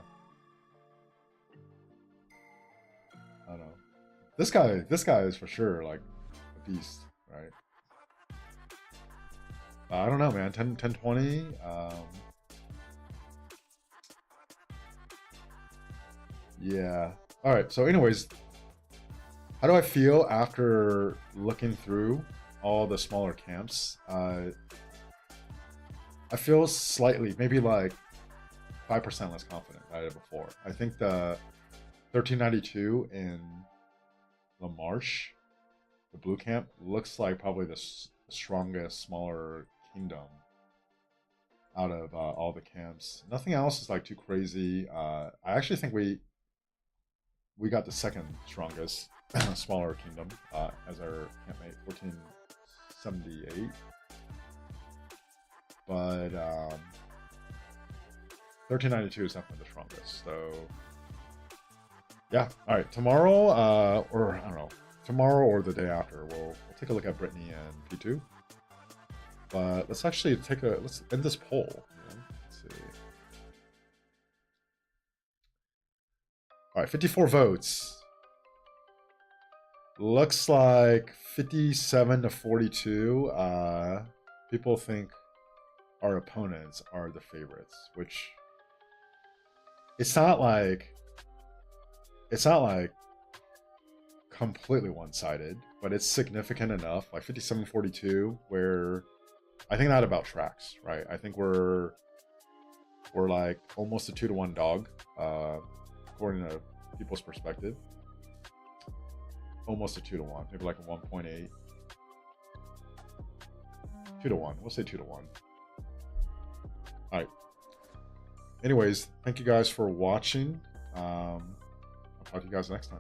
I don't know. This guy is for sure like a beast, right? I don't know, man. 10, 20. Yeah. All right. So, anyways, how do I feel after looking through all the smaller camps? I feel slightly, maybe like 5% less confident than I did before. I think the 1392 in La Marche, the blue camp, looks like probably the strongest, smaller kingdom out of all the camps. Nothing else is like too crazy. I actually think we got the second strongest smaller kingdom as our campmate, 1478. But 1392 is definitely the strongest. So yeah, all right. Tomorrow, or I don't know, tomorrow or the day after, we'll take a look at Brittany and P2. But let's actually let's end this poll. You know? Let's see. All right, 54 votes. Looks like 57 to 42. People think our opponents are the favorites, which it's not like completely one-sided, but it's significant enough, like 57-42, where I think that about tracks, right? I think we're like almost a 2-to-1 dog, according to people's perspective. Almost a 2-to-1, maybe like a 1.8. 2-to-1. We'll say 2-to-1. All right. Anyways, thank you guys for watching. I'll talk to you guys next time.